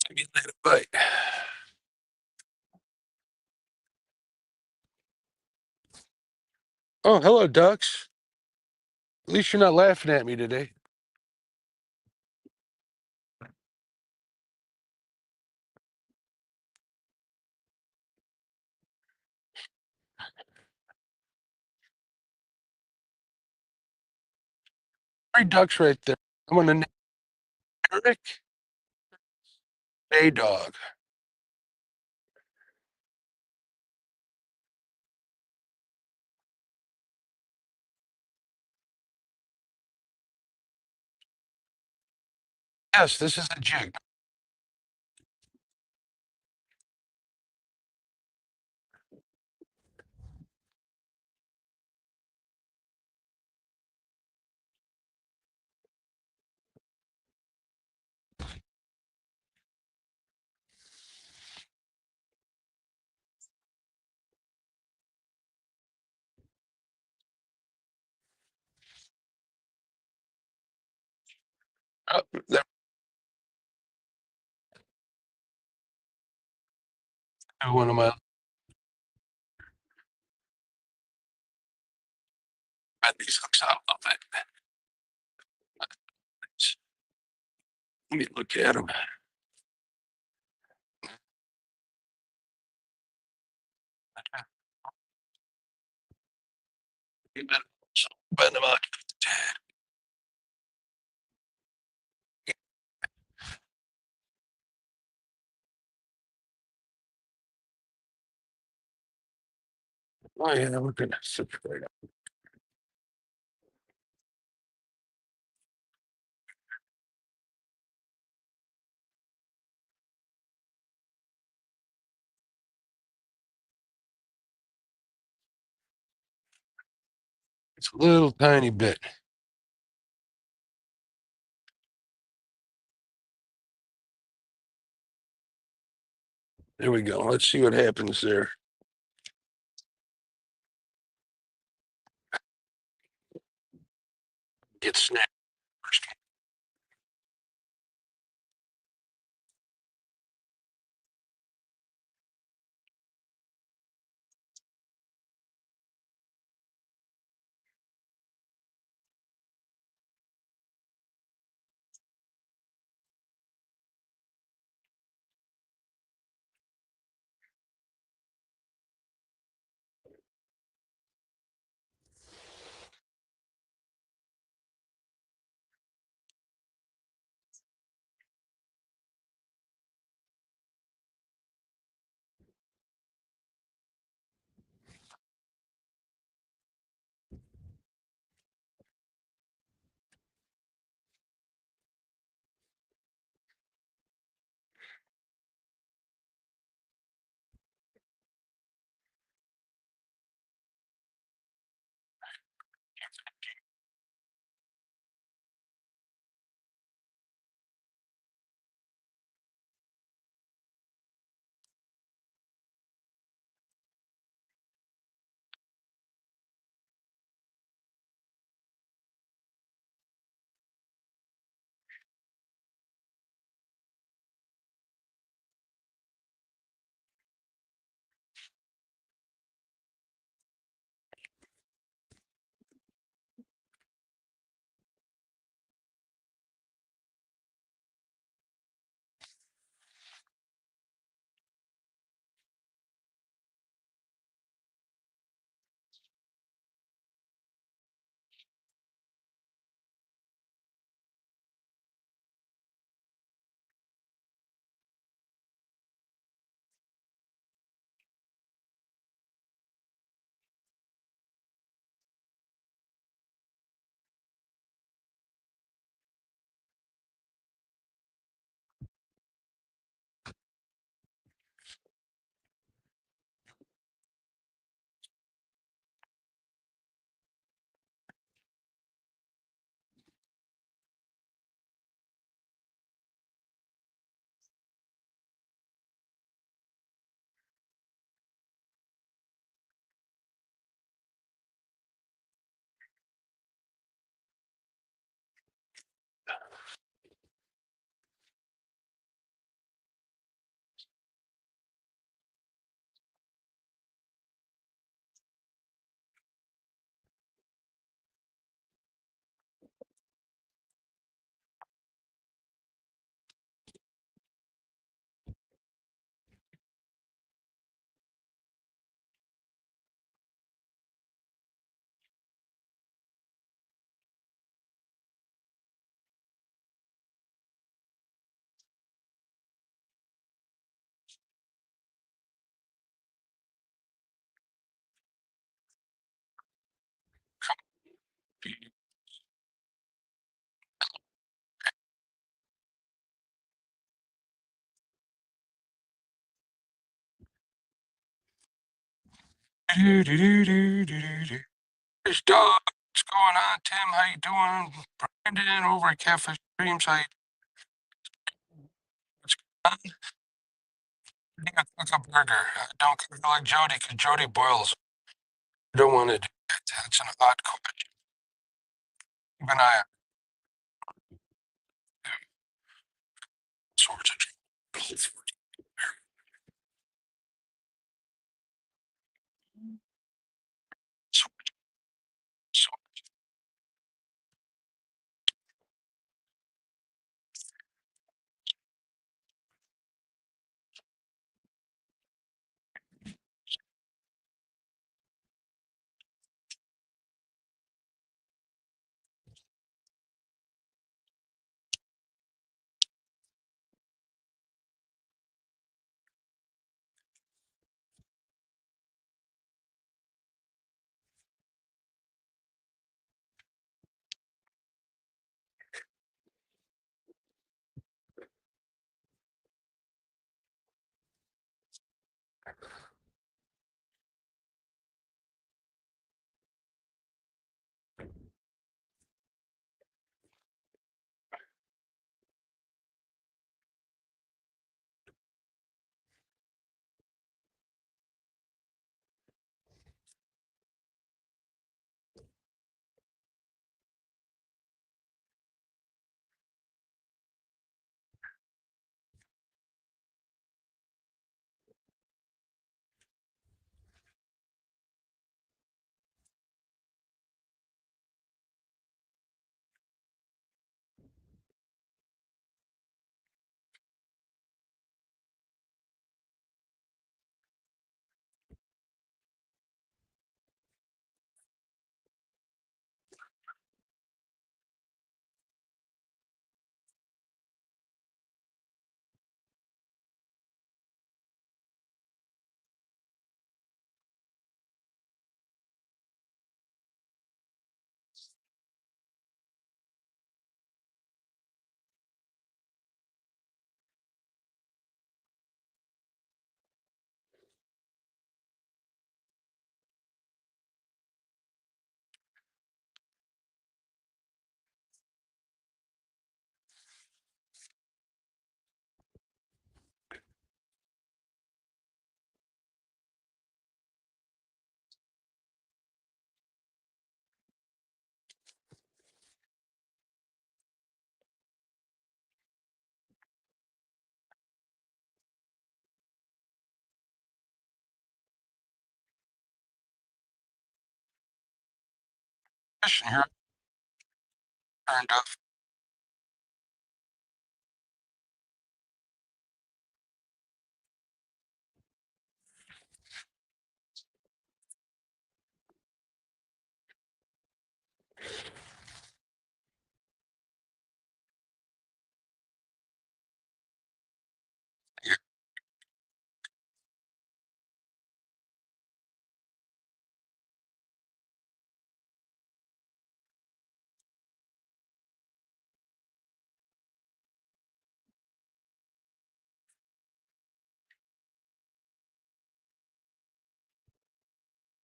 Give me that bite. Oh, hello, ducks. At least you're not laughing at me today. Three ducks right there. I'm gonna name Eric A Dog. Yes, this is a jig. Oh, there one of my these hooks out a little bit. Let me look at them. Bend them out. Oh yeah, we're gonna sit right up. It's a little tiny bit. There we go. Let's see what happens there. Get snapped first. There's Doug. What's going on, Tim? How you doing? Brandon over at Catfish Streams. How you what's going on? I think I cook a burger. I don't cook it like Jody because Jody boils. I don't want to do that. That's an odd question. Keep an eye on sorts of so, so, question here. Turned up. Yeah.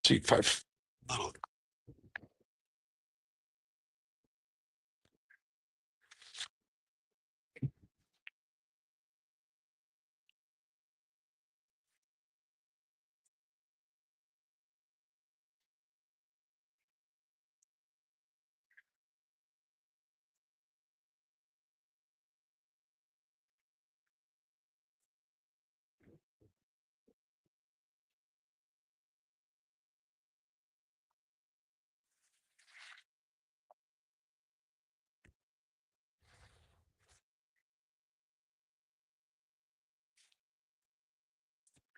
See five little.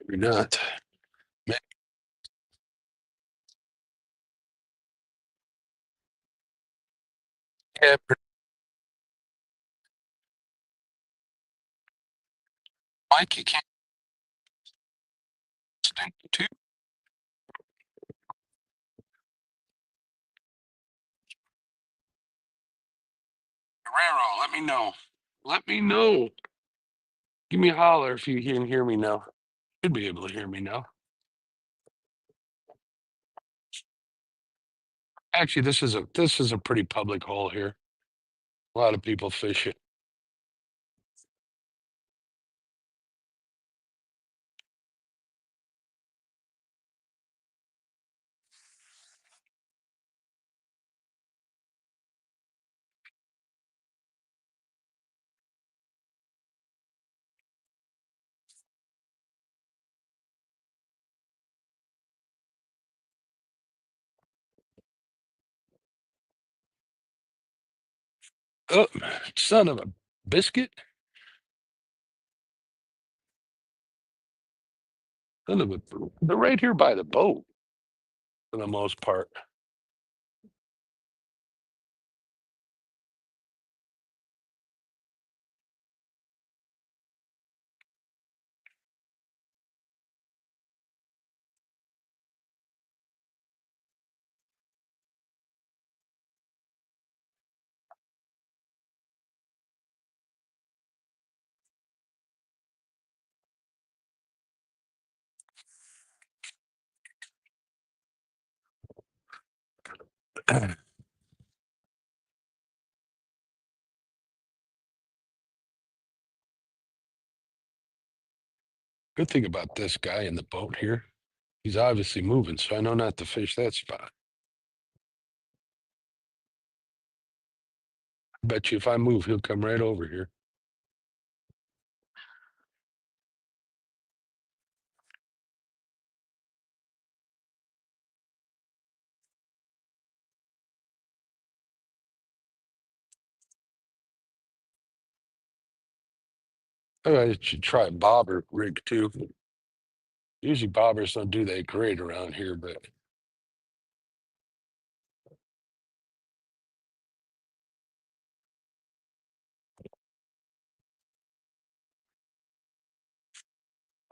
Maybe not. Yeah, Mike, you can't stink too. Guerrero, let me know. Let me know. Give me a holler if you can hear me now. Should be able to hear me now. Actually, this is a pretty public hole here. A lot of people fish it. Oh, son of a biscuit! Son of a, they're right here by the boat for the most part. Good thing about this guy in the boat here, he's obviously moving, so I know not to fish that spot. I bet you if I move, he'll come right over here. I should try a bobber rig too. Usually bobbers don't do that great around here, but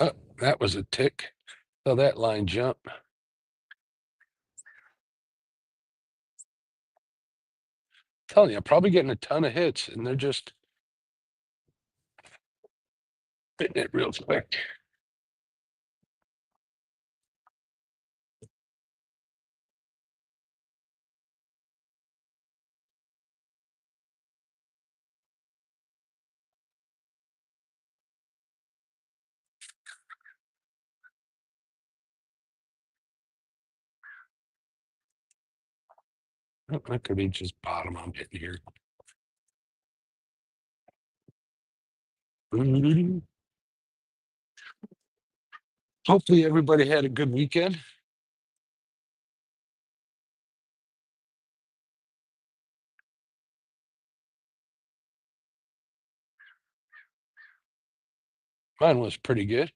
oh, that was a tick. So that line jump. Telling you, I'm probably getting a ton of hits, and they're just hitting it real quick. Oh, that could be just bottom I'm hitting here. Hopefully everybody had a good weekend. Mine was pretty good.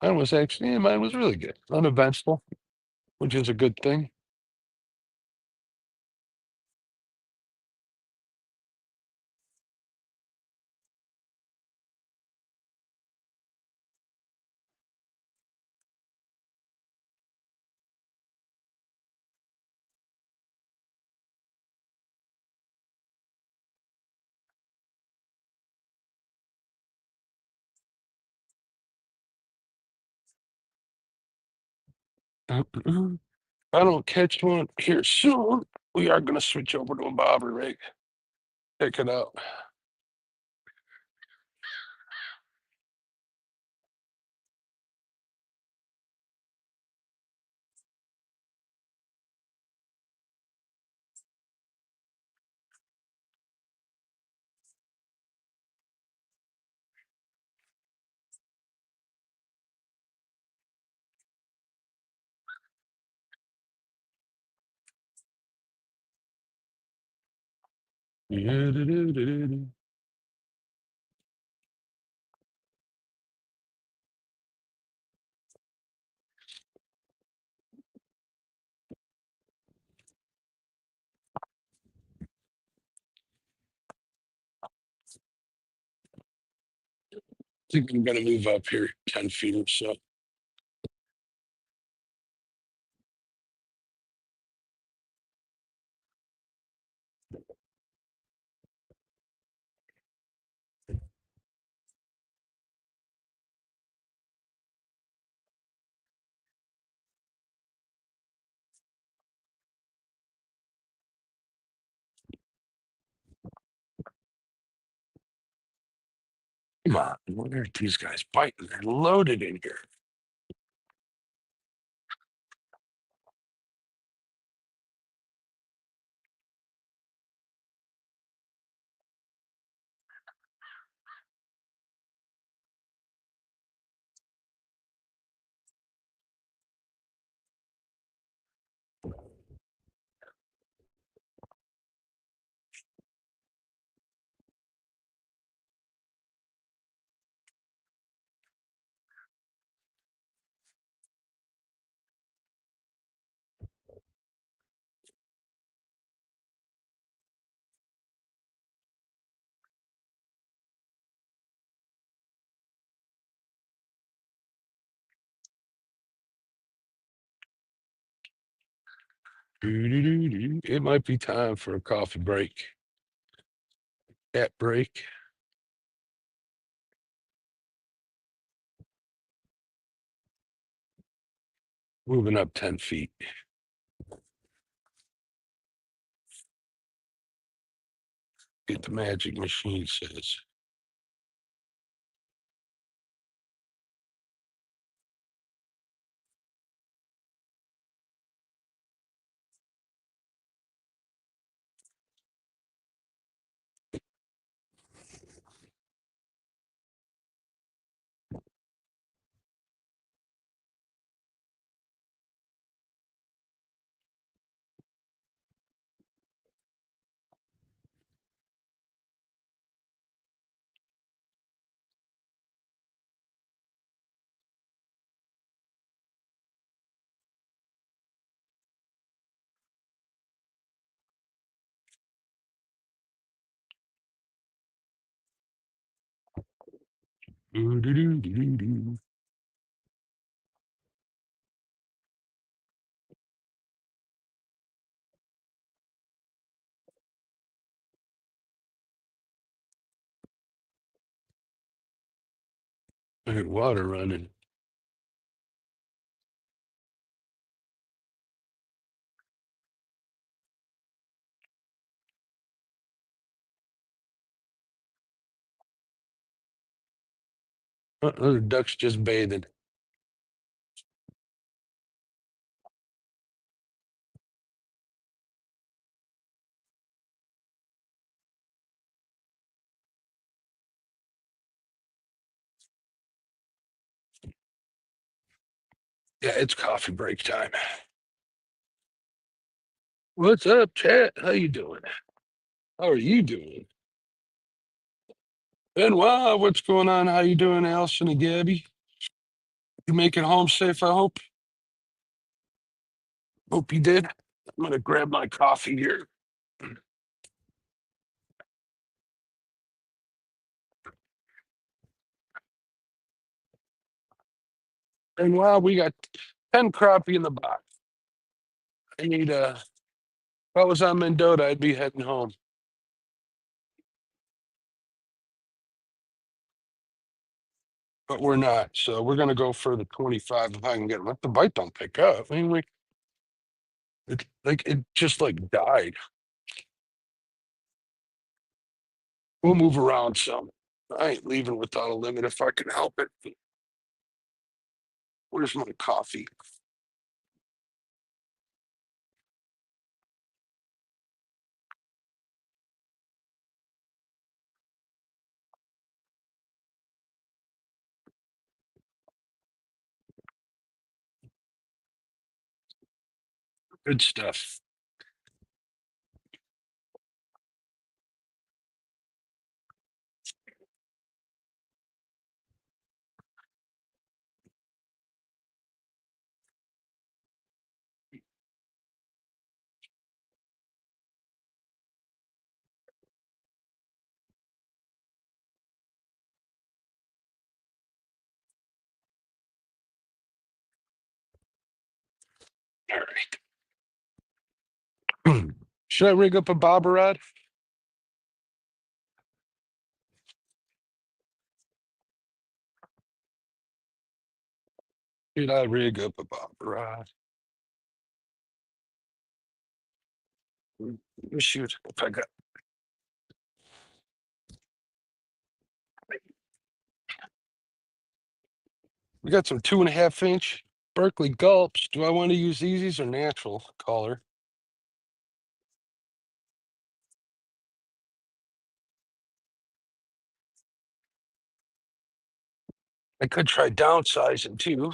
Mine was really good. Uneventful, which is a good thing. If I don't catch one here soon, we are going to switch over to a bobber rig. Check it out. I think I'm going to move up here 10 feet or so. Come on, what are these guys biting? They're loaded in here. It might be time for a coffee break. Cat break. Moving up 10 feet. Get the magic machine says. Doo-doo-doo-doo-doo. There's water running. The duck's just bathing. Yeah, it's coffee break time. What's up, chat? How you doing? How are you doing? And wow, what's going on? How you doing, Allison and Gabby? You make it home safe, I hope. Hope you did. I'm gonna grab my coffee here. And wow, we got 10 crappie in the box. I need if I was on Mendota, I'd be heading home. But we're not. So we're gonna go for the 25 if I can get them. If the bite don't pick up. I mean, it just like died. We'll move around some. I ain't leaving without a limit if I can help it. Where's my coffee? Good stuff. All right. Should I rig up a bobber rod? Should I rig up a bobber rod? Let me shoot if I got. We got some 2.5-inch Berkeley gulps. Do I want to use these or natural color? I could try downsizing too.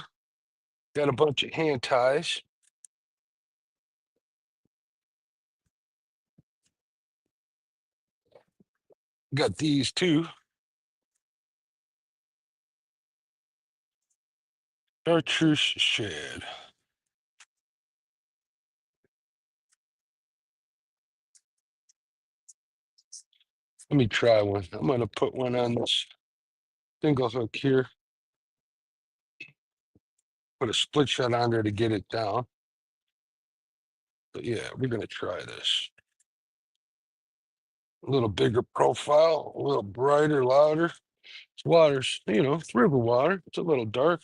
Got a bunch of hand ties. Got these too. Chartreuse shad. Let me try one. I'm going to put one on this single hook here. Put a split shot on there to get it down. But yeah, we're going to try this. A little bigger profile, a little brighter, louder. It's water's, it's river water. It's a little dark.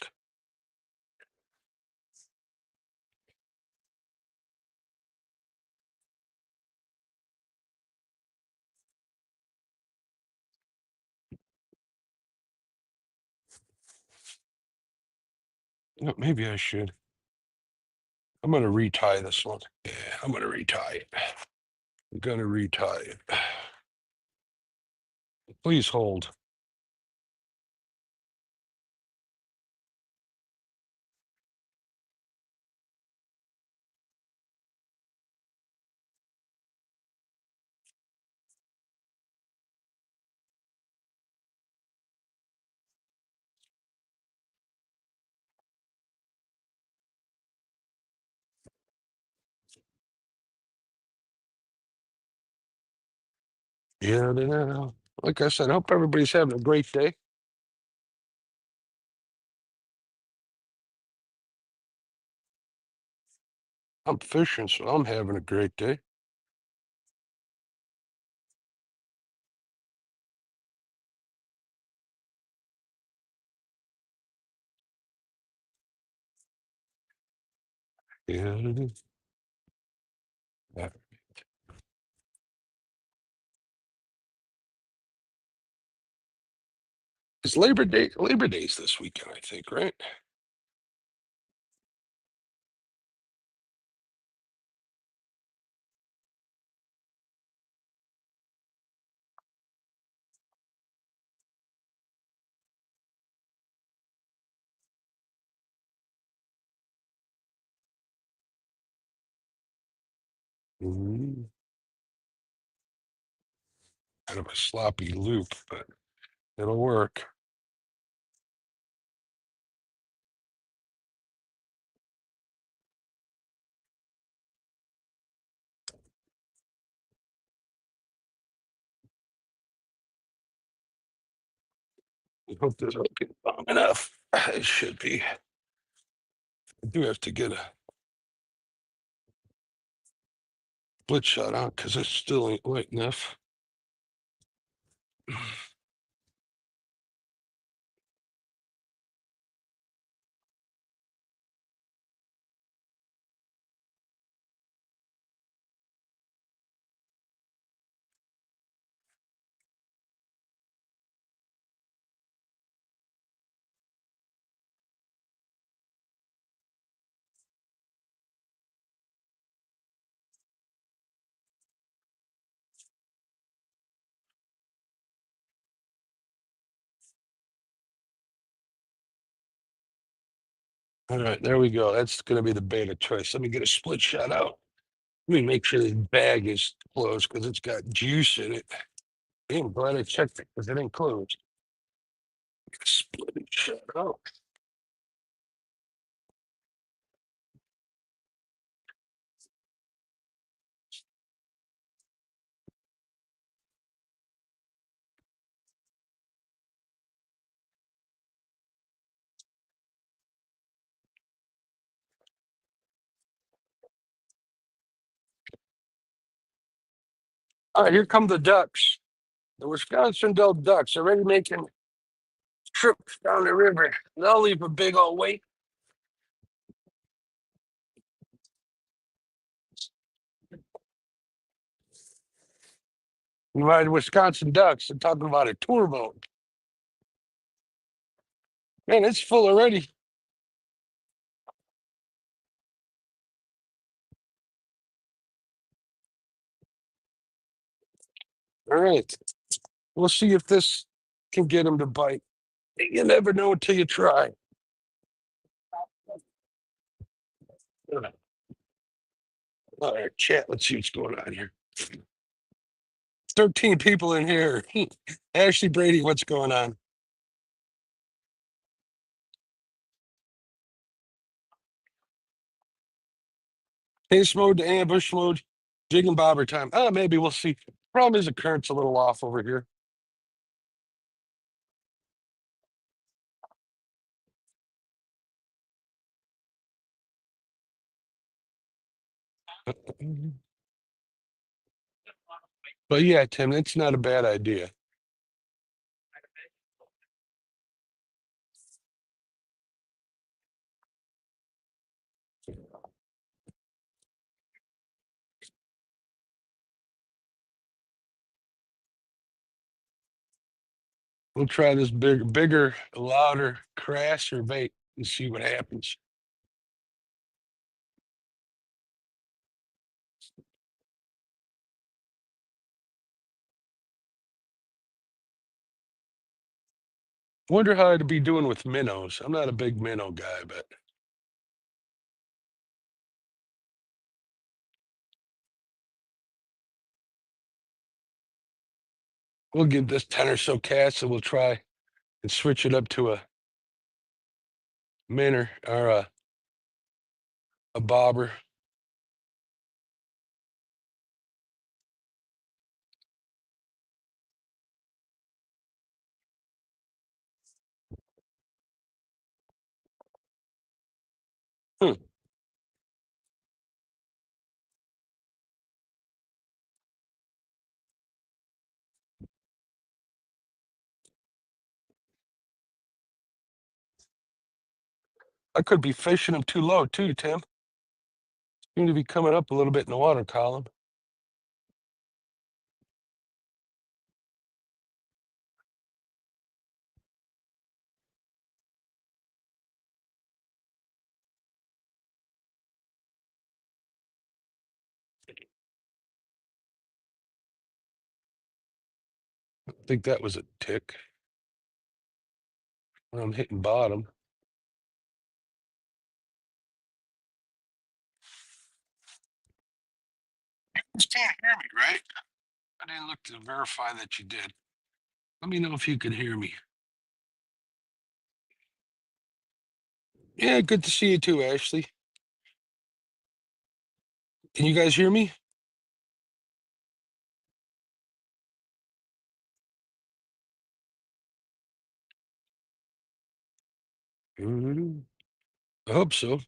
Maybe I should. I'm going to retie this one. Yeah, I'm going to retie it. I'm going to retie it. Please hold. Yeah, like I said, I hope everybody's having a great day. I'm fishing, so I'm having a great day. Yeah, yeah. It's Labor Day. Labor Day's this weekend, I think, right? Mhm. Kind of a sloppy loop, but it'll work. I hope this will get long enough. It should be. I do have to get a split shot out because it still ain't light enough. All right, there we go. That's going to be the bait of choice. Let me get a split shot out. Let me make sure the bag is closed because it's got juice in it. I'm glad I checked it because it ain't closed. Split it shut out. All right, here come the ducks. The Wisconsin Dell ducks already making trips down the river. They'll leave a big old weight. You ride Wisconsin ducks. They're talking about a tour boat. Man, it's full already. All right. We'll see if this can get him to bite. You never know until you try. All right, chat. Let's see what's going on here. 13 people in here. Ashley Brady, what's going on? Haste mode to ambush mode, jig and bobber time. Maybe we'll see. Problem is the current's a little off over here. But yeah, Tim, that's not a bad idea. We'll try this bigger, louder, crasher bait and see what happens. Wonder how I'd be doing with minnows. I'm not a big minnow guy, but we'll give this 10 or so casts and we'll try and switch it up to a minnow or a bobber. Hmm. I could be fishing them too low too, Tim. Seem to be coming up a little bit in the water column. I think that was a tick. When I'm hitting bottom. You can't hear me, right? I didn't look to verify that you did. Let me know if you can hear me. Yeah, good to see you too, Ashley. Can you guys hear me? I hope so.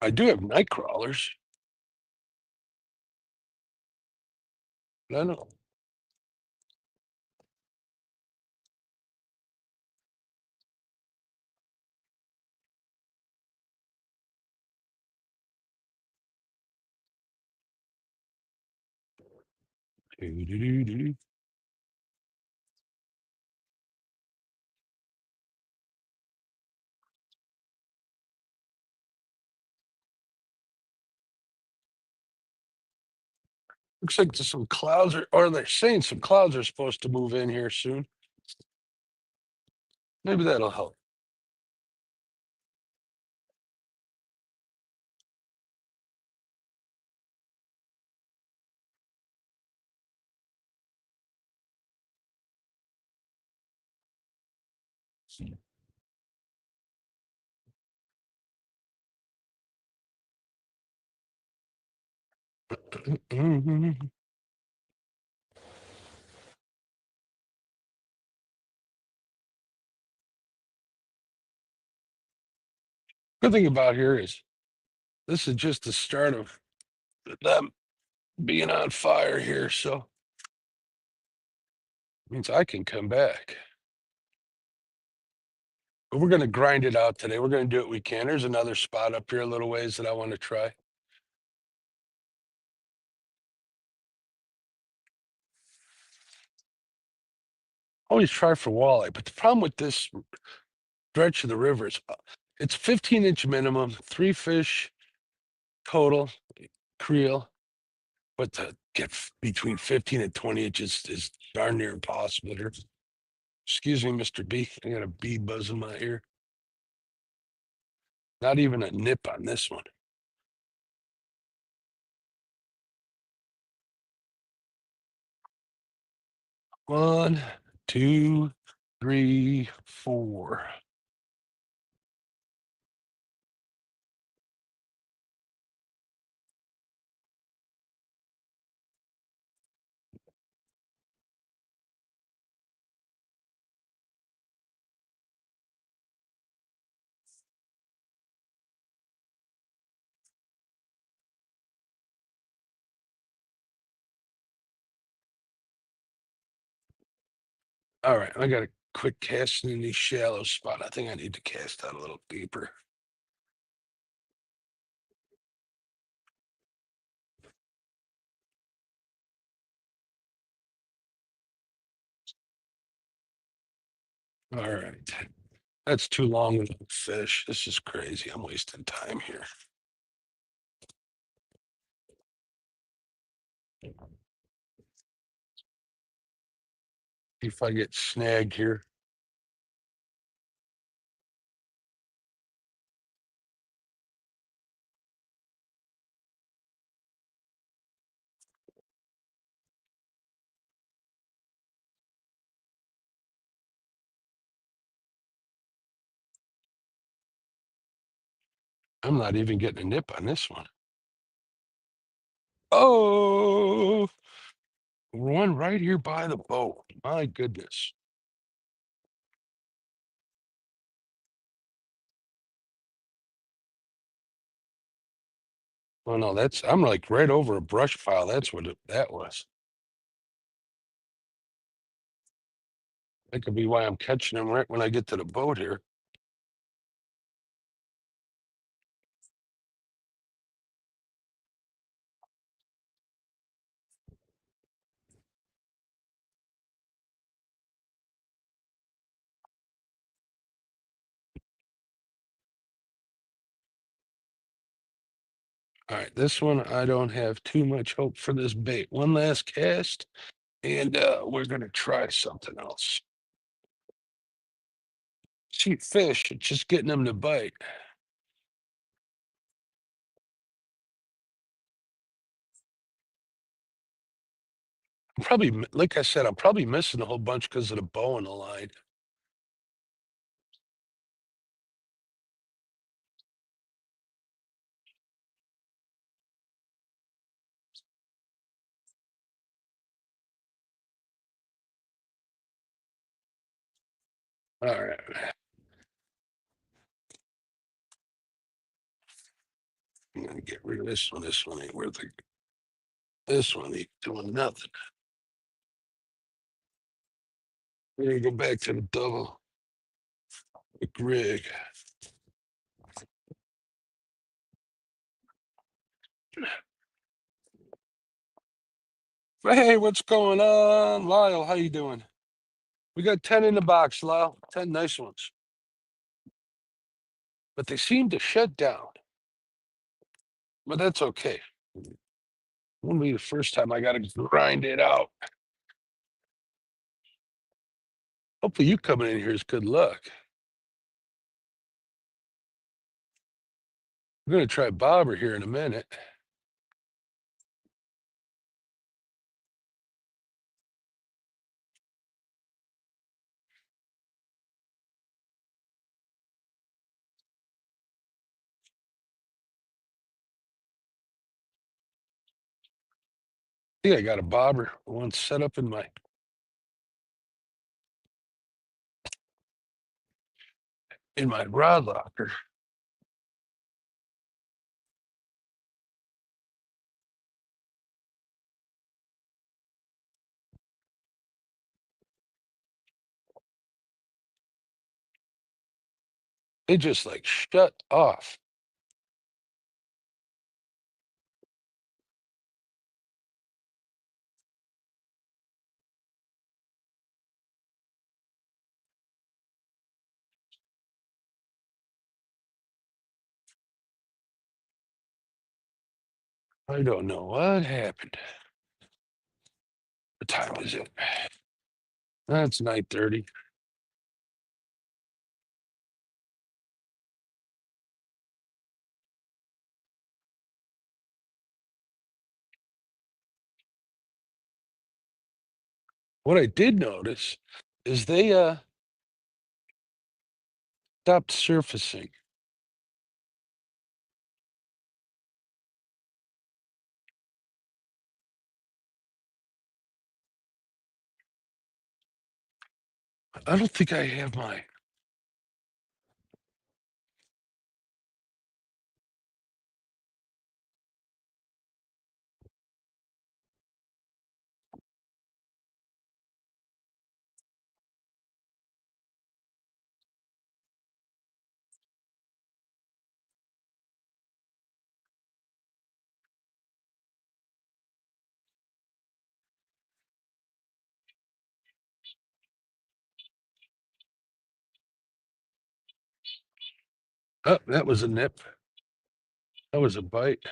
I do have night crawlers. I know. Looks like there's some clouds or they're saying some clouds are supposed to move in here soon. Maybe that'll help. Good thing about here is this is just the start of them being on fire here, so means I can come back. But we're going to grind it out today. We're going to do what we can. There's another spot up here a little ways that I want to try. Always try for walleye, but the problem with this stretch of the river is it's 15-inch minimum, 3 fish total, creel, but to get between 15 and 20 inches is darn near impossible here. Excuse me, Mr. B. I got a bee buzz in my ear. Not even a nip on this one. One, two, three, four. All right, I got a quick casting in these shallow spot. I think I need to cast out a little deeper. All right. That's too long of a fish. This is crazy. I'm wasting time here. See if I get snagged here. I'm not even getting a nip on this one. Oh, one right here by the boat. My goodness. Oh no, I'm like right over a brush pile. That's what that was. That could be why I'm catching them right when I get to the boat here. All right, this one, I don't have too much hope for this bait. One last cast, and we're gonna try something else. See fish, it's just getting them to bite. Probably, like I said, I'm probably missing a whole bunch because of the bow in the line. All right. I'm gonna get rid of this one. This one ain't worth it. This one ain't doing nothing. We're gonna go back to the double. The rig. Hey, what's going on? Lyle, how you doing? We got 10 in the box, Lyle. 10 nice ones. But they seem to shut down. But that's okay. Won't be the first time I gotta grind it out. Hopefully you coming in here is good luck. We're gonna try bobber here in a minute. I think I got a bobber, one set up in my rod locker. It just like shut off. I don't know what happened. What time is it? That's 9:30. What I did notice is they stopped surfacing. I don't think I have my. Oh, that was a nip. That was a bite.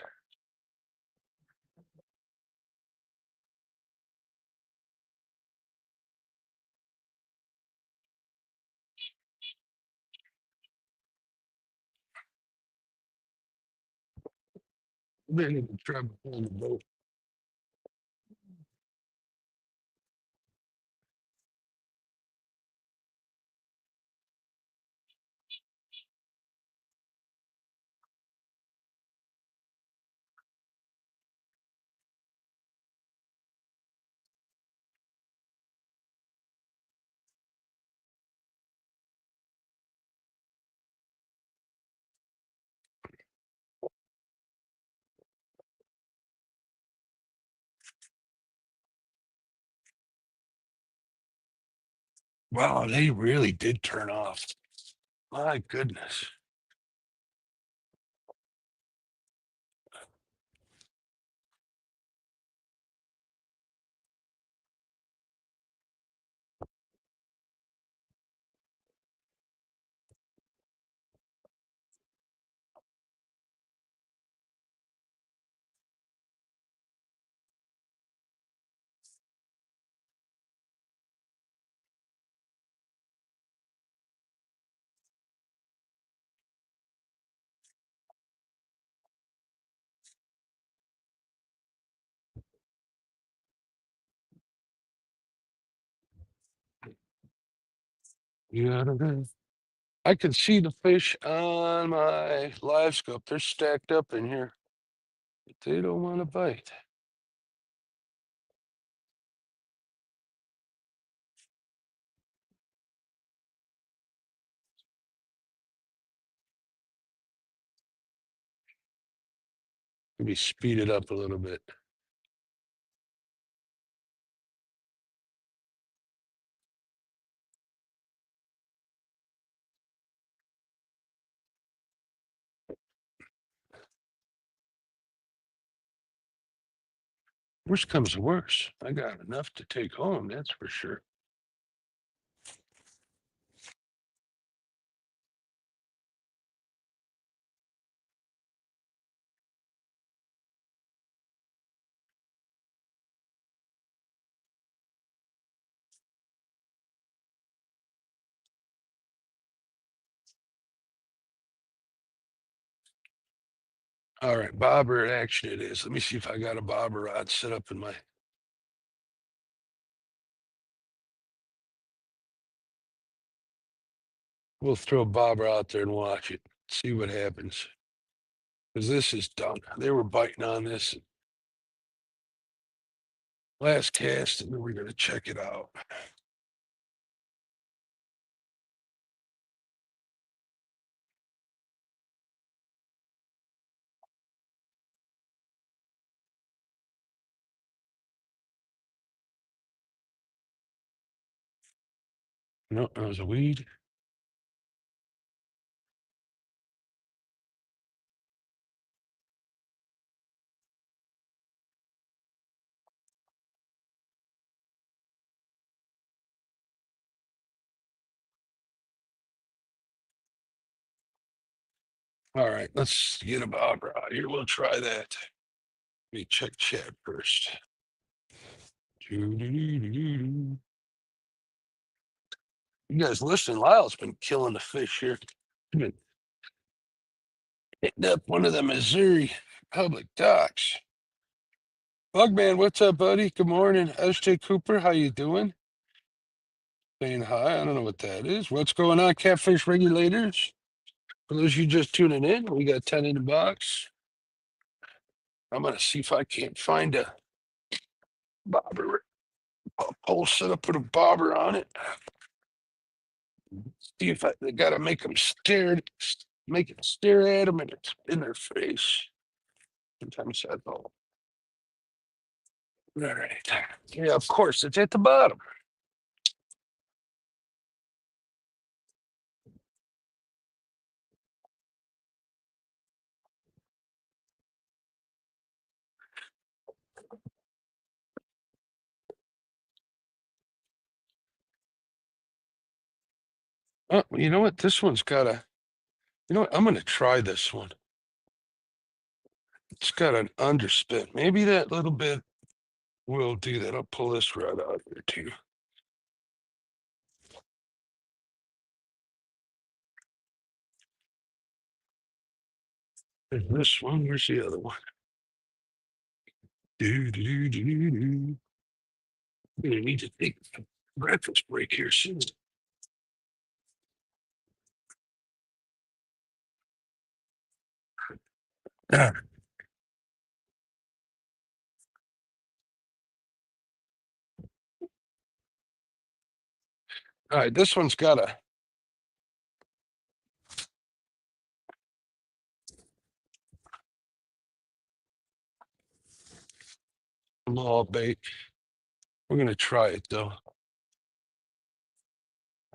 Didn't even try pulling the boat. Wow, they really did turn off. My goodness. Yeah, I can see the fish on my live scope. They're stacked up in here. But they don't want to bite. Maybe speed it up a little bit. Worst comes to worst. I got enough to take home, that's for sure. All right, bobber action it is. Let me see if I got a bobber rod set up in my. We'll throw a bobber out there and watch it. See what happens. Because this is done. They were biting on this last cast, and then we're gonna check it out. No, that was a weed. All right, let's get a bobber out here. We'll try that. Let me check chat first. You guys listen, Lyle's been killing the fish here. He's been hitting up one of the Missouri public docks. Bugman, what's up, buddy? Good morning. SJ Cooper, how you doing? Saying hi. I don't know what that is. What's going on, Catfish regulators? For those of you just tuning in, we got 10 in the box. I'm gonna see if I can't find a bobber. A pole set up with a bobber on it. See if they gotta make them make it stare at them and it's in their face. Sometimes that's all. All right. Yeah, of course, it's at the bottom. Oh, you know what? This one's got a, you know what? I'm gonna try this one. It's got an underspin. Maybe that little bit will do that. I'll pull this rod out here too. There's this one. Where's the other one? Do. I'm gonna need to take a breakfast break here soon. Ah, all right, this one's got a small bait. We're gonna try it though.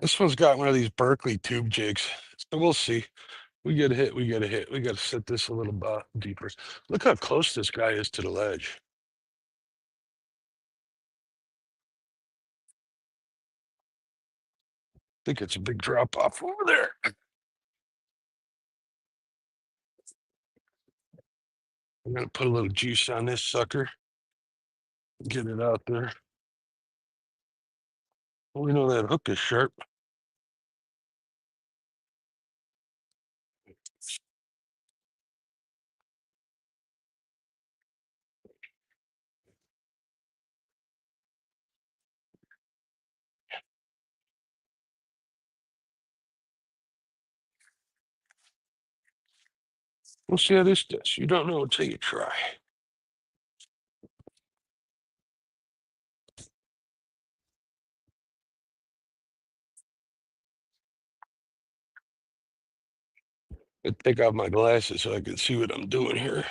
This one's got one of these Berkeley tube jigs. So we'll see. We get a hit, we get a hit. We got to set this a little deeper. Look how close this guy is to the ledge. I think it's a big drop off over there. I'm gonna put a little juice on this sucker. Get it out there. Well, we know that hook is sharp. We'll see how this does. You don't know until you try. I take off my glasses so I can see what I'm doing here.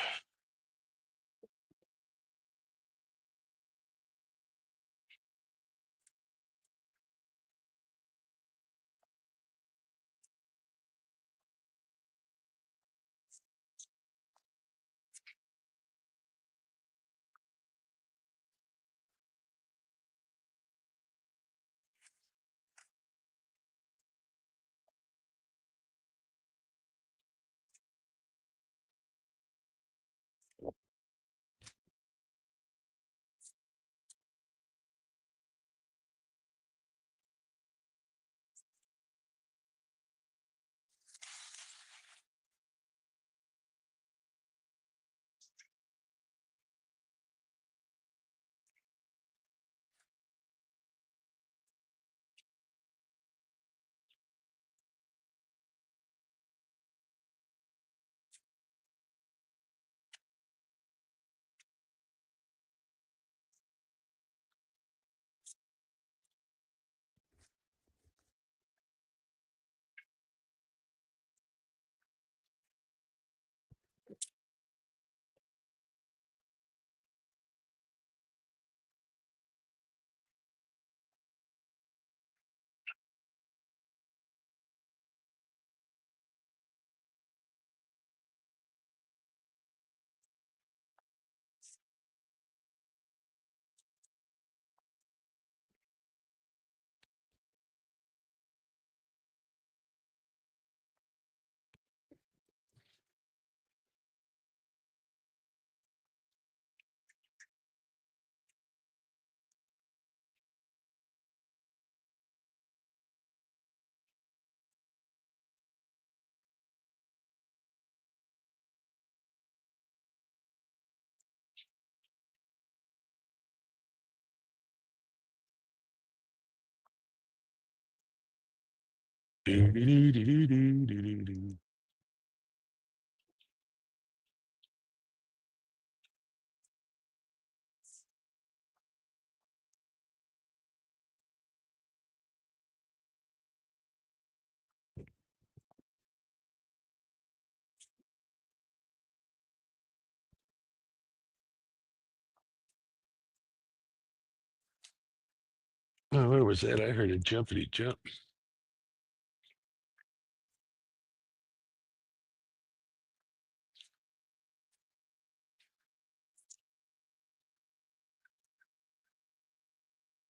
Do-do-do-do-do-do-do-do. Oh, where was that? I heard a jumpity jump.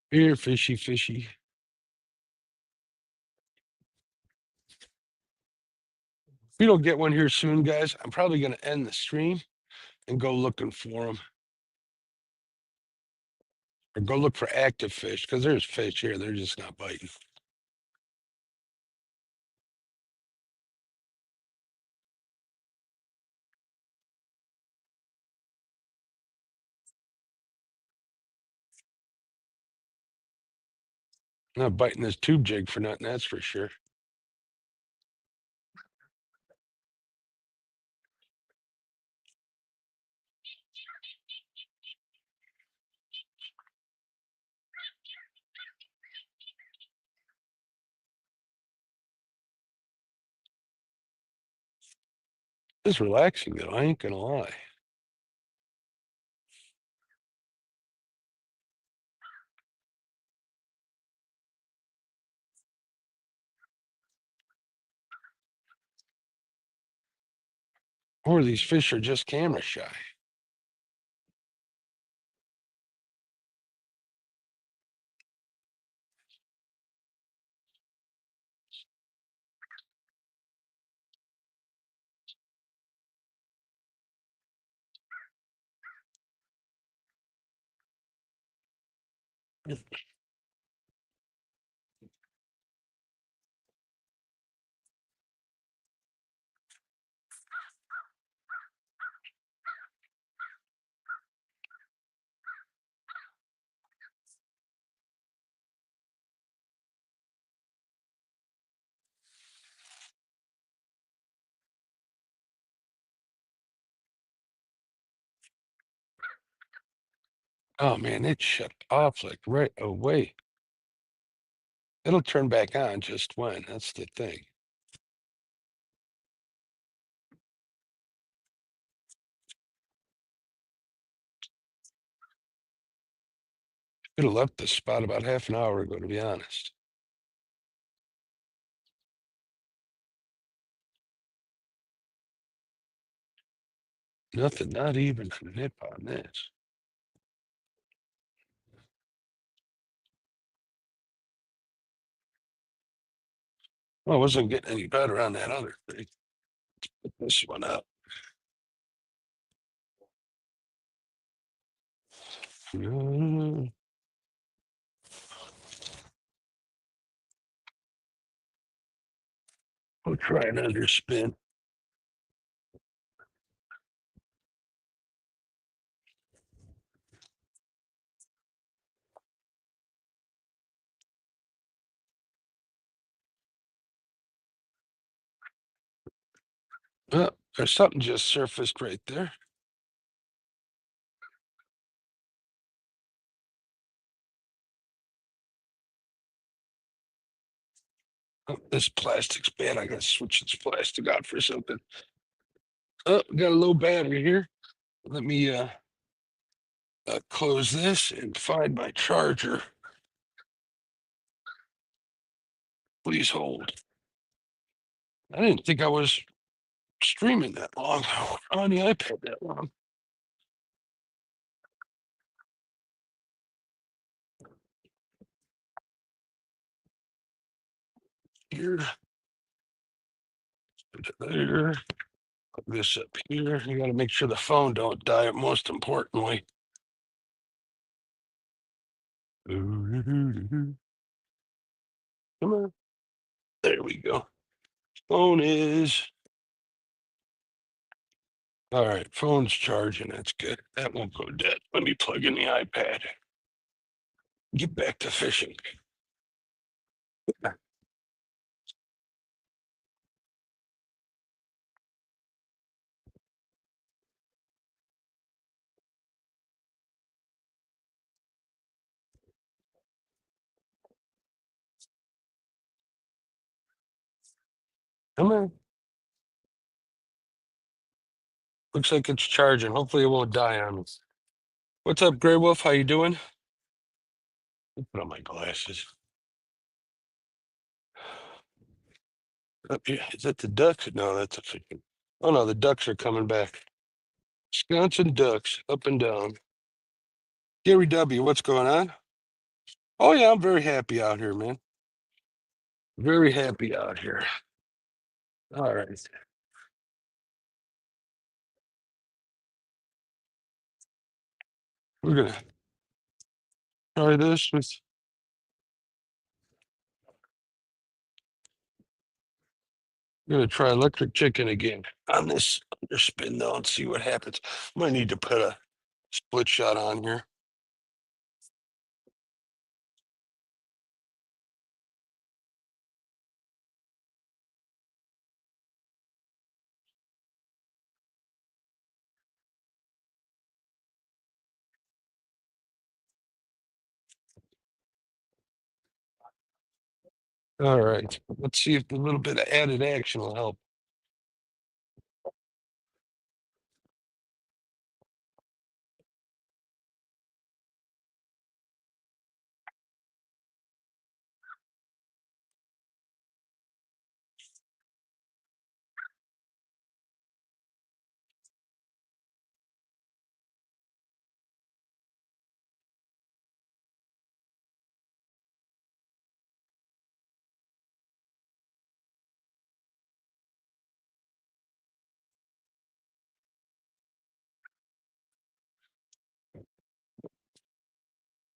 Here, fishy, fishy. If we don't get one here soon, guys, I'm probably going to end the stream and go looking for them. Or go look for active fish, because there's fish here. They're just not biting. Not biting this tube jig for nothing, that's for sure. It's relaxing, though. I ain't going to lie. Or these fish are just camera shy. Oh, man, it shut off like right away. It'll turn back on just when. That's the thing. Could have left this spot about half an hour ago, to be honest. Nothing, not even a nip on this. Well, it wasn't getting any better on that other thing. Put this one up. We'll try an underspin. Oh, there's something just surfaced right there. Oh, this plastic's bad. I gotta switch this plastic out for something. Oh, got a low battery here. Let me close this and find my charger. Please hold. I didn't think I was streaming that long on the iPad that long. Here, put it there. Put this up here. You got to make sure the phone don't die. Most importantly. Come on. There we go. Phone is. All right, phone's charging. That's good. That won't go dead. Let me plug in the iPad. Get back to fishing. Come on. Looks like it's charging. Hopefully it won't die on me. What's up, Grey Wolf? How you doing? Put on my glasses. Up here. Is that the ducks? No, that's a freaking. Oh no, the ducks are coming back. Wisconsin ducks up and down. Gary W, what's going on? Oh yeah, I'm very happy out here, man. Very happy out here. All right. We're gonna try this with we're gonna try electric chicken again on this underspin though and see what happens. Might need to put a split shot on here. All right. Let's see if a little bit of added action will help.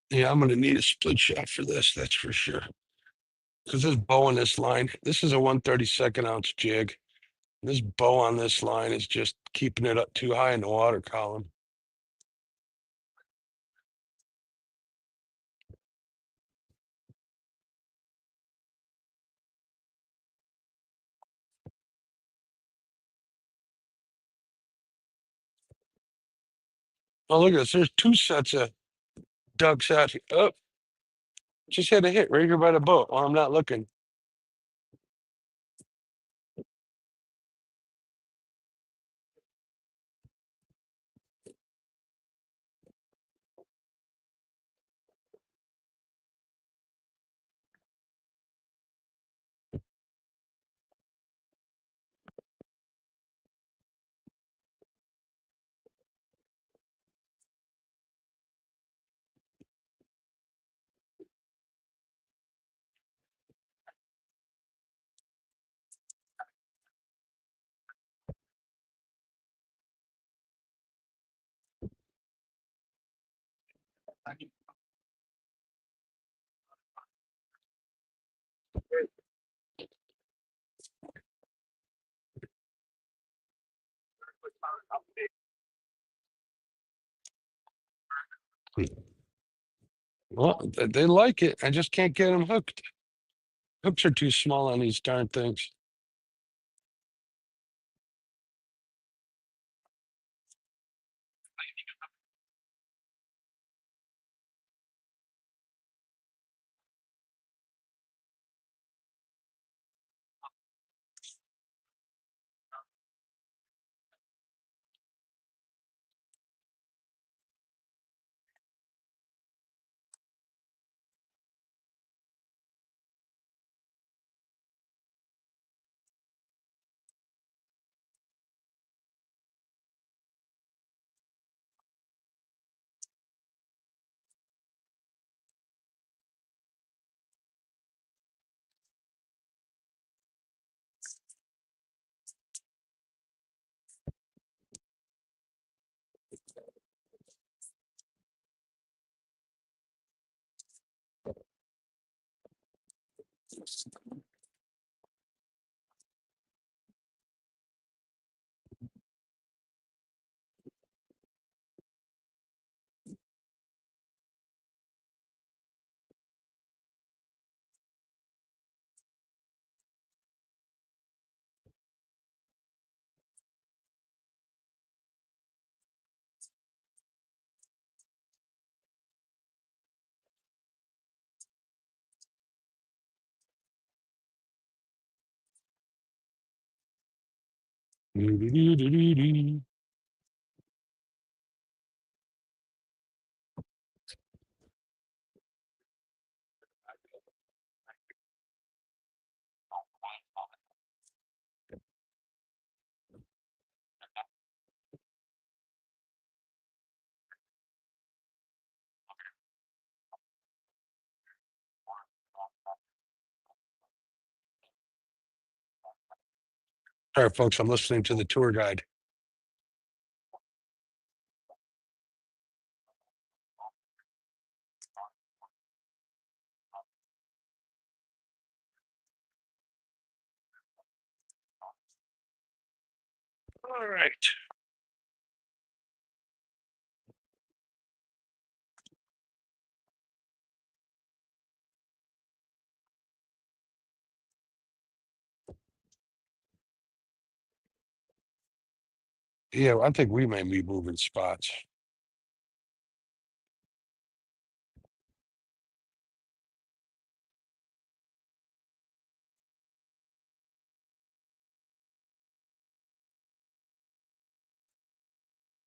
Yeah, I'm gonna need a split shot for this, that's for sure. Because this bow on this line, this is a 1/32 ounce jig. This bow on this line is just keeping it up too high in the water column. Oh, look at this. There's two sets of ducks out here. Oh, just had a hit right here by the boat. Oh, I'm not looking. Well, they like it. I just can't get them hooked. Hooks are too small on these darn things. Do-do-do-do-do-do. All right, folks, I'm listening to the tour guide. All right. Yeah, I think we may be moving spots.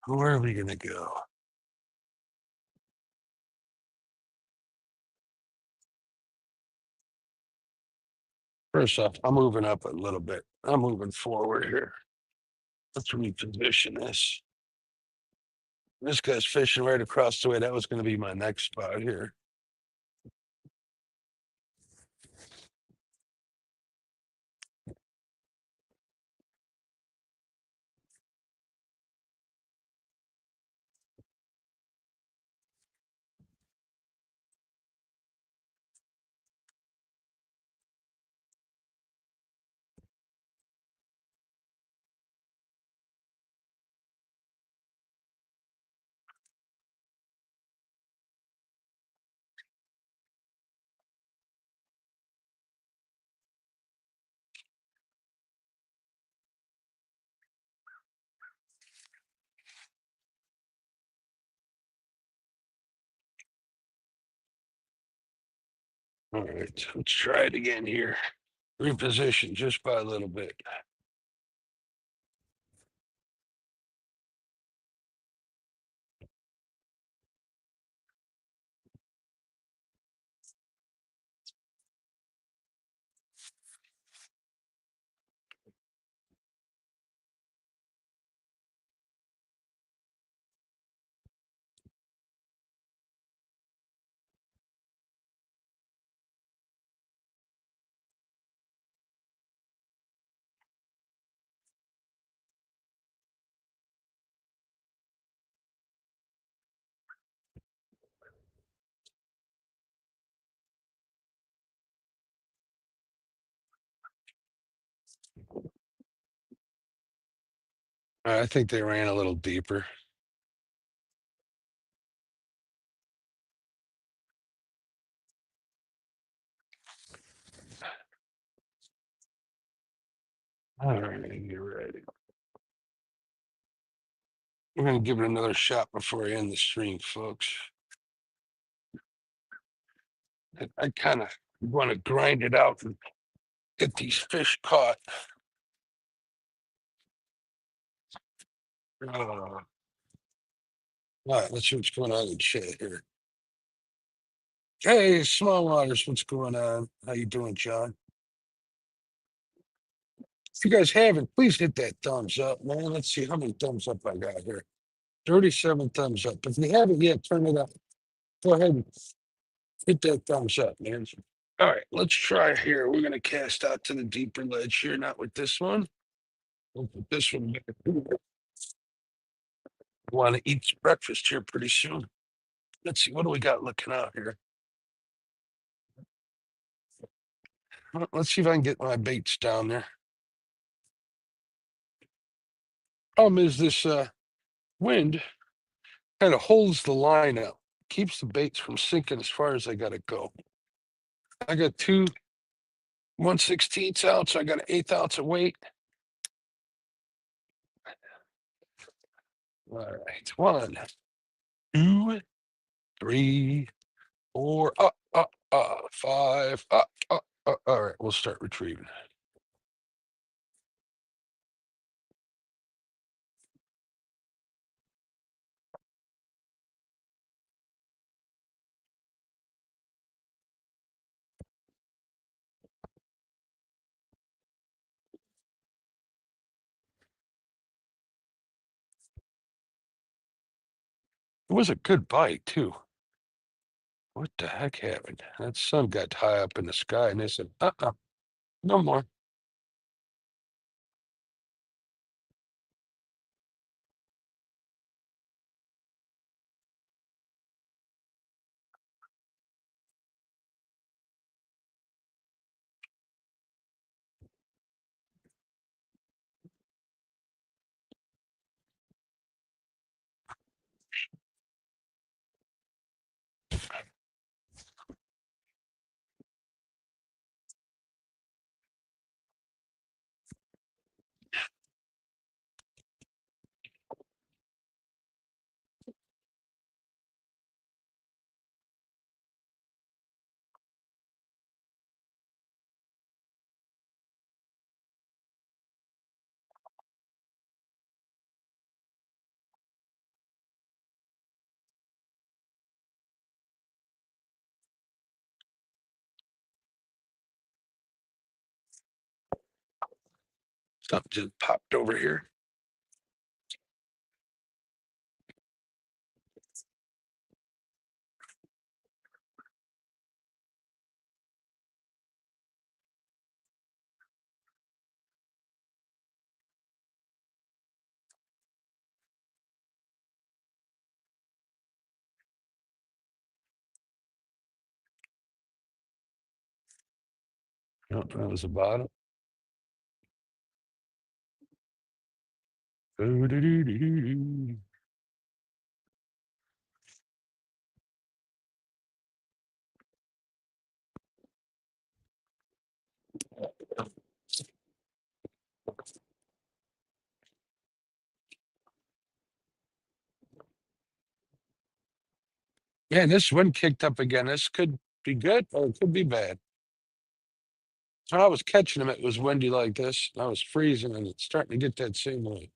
Where are we going to go? First off, I'm moving up a little bit. I'm moving forward here. Let's reposition this. This guy's fishing right across the way. That was going to be my next spot here. All right, let's try it again here. Reposition just by a little bit. I think they ran a little deeper. All right, get ready. We're going to give it another shot before I end the stream, folks. I kind of want to grind it out and get these fish caught. All right, let's see what's going on in chat here. Hey, Small Waters, what's going on? How you doing, John? If you guys haven't, please hit that thumbs up, man. Let's see how many thumbs up I got here. 37 thumbs up. If you haven't yet, turn it up. Go ahead and hit that thumbs up, man. All right, let's try here. We're going to cast out to the deeper ledge here, not with this one. We'll put this one back. Want to eat breakfast here pretty soon. Let's see, what do we got looking out here? Let's see if I can get my baits down there. Problem is this wind kind of holds the line up, keeps the baits from sinking as far as I got to go. I got two 1/16 ounce. I got an 1/8 ounce of weight. All right, 1, 2, 3, 4, 5, all right, we'll start retrieving. It was a good bite too. What the heck happened? That sun got high up in the sky, and they said, no more. Something just popped over here. Oh, that was the bottom. Doo-doo-doo-doo-doo. Yeah, and this wind kicked up again. This could be good or it could be bad. When I was catching them, it was windy like this. And I was freezing, and it's starting to get that same way.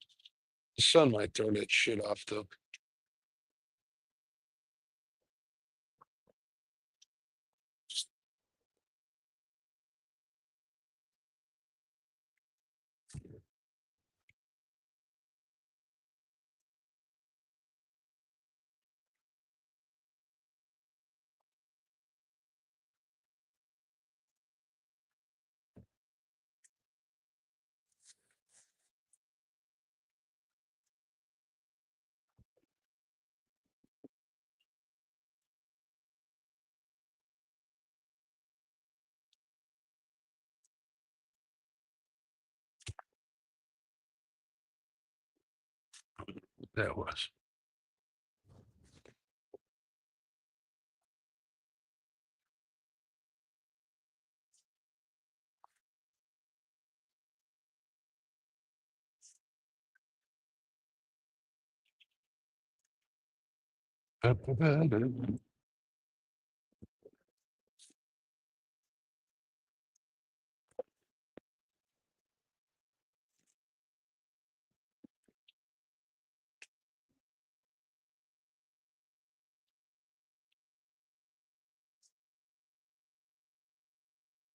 The sun might throw that shit off, though. That was.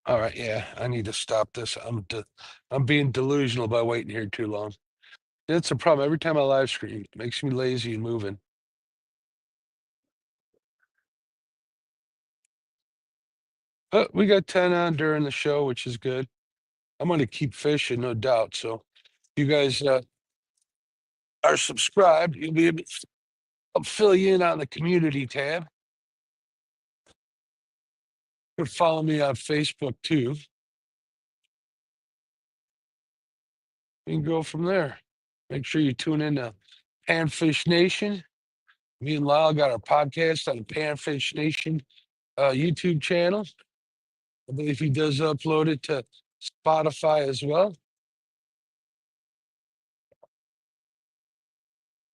All right, yeah, I need to stop this. I'm being delusional by waiting here too long. That's a problem. Every time I live stream, it makes me lazy and moving. But we got 10 on during the show, which is good. I'm going to keep fishing, no doubt. So you guys are subscribed. You'll be able I'll fill you in on the community tab. You can follow me on Facebook too. You can go from there. Make sure you tune in to Panfish Nation. Me and Lyle got our podcast on the Panfish Nation YouTube channel. I believe he does upload it to Spotify as well.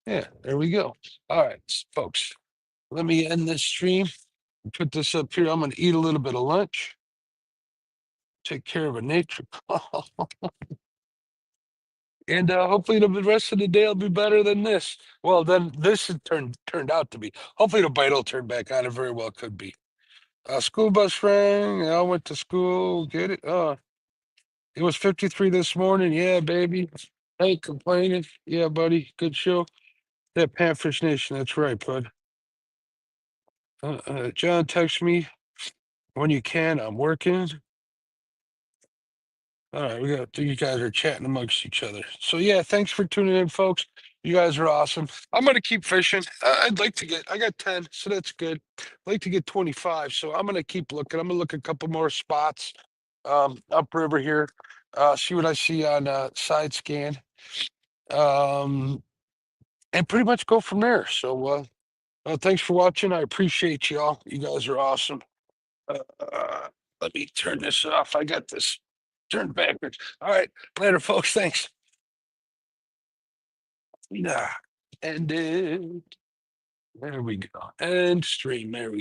Yeah, there we go. All right, folks. Let me end this stream. Put this up here. I'm going to eat a little bit of lunch. Take care of a nature call. And hopefully the rest of the day will be better than this. Well, then this has turned out to be. Hopefully the bite will turn back on. It very well could be. School bus rang. I went to school. Get it? It was 53 this morning. Yeah, baby. Ain't complaining. Yeah, buddy. Good show. Yeah, Panfish Nation. That's right, bud. John, text me when you can. I'm working. All right, you guys are chatting amongst each other. So yeah, thanks for tuning in, folks. You guys are awesome. I'm gonna keep fishing. I'd like to I got 10, so that's good. I'd like to get 25, so I'm gonna keep looking. I'm gonna look a couple more spots upriver here. See what I see on side scan. And pretty much go from there. So thanks for watching. I appreciate y'all. You guys are awesome. Let me turn this off. I got this turned backwards. All right, later, folks. Thanks. Yeah, and there we go. And stream. There we go.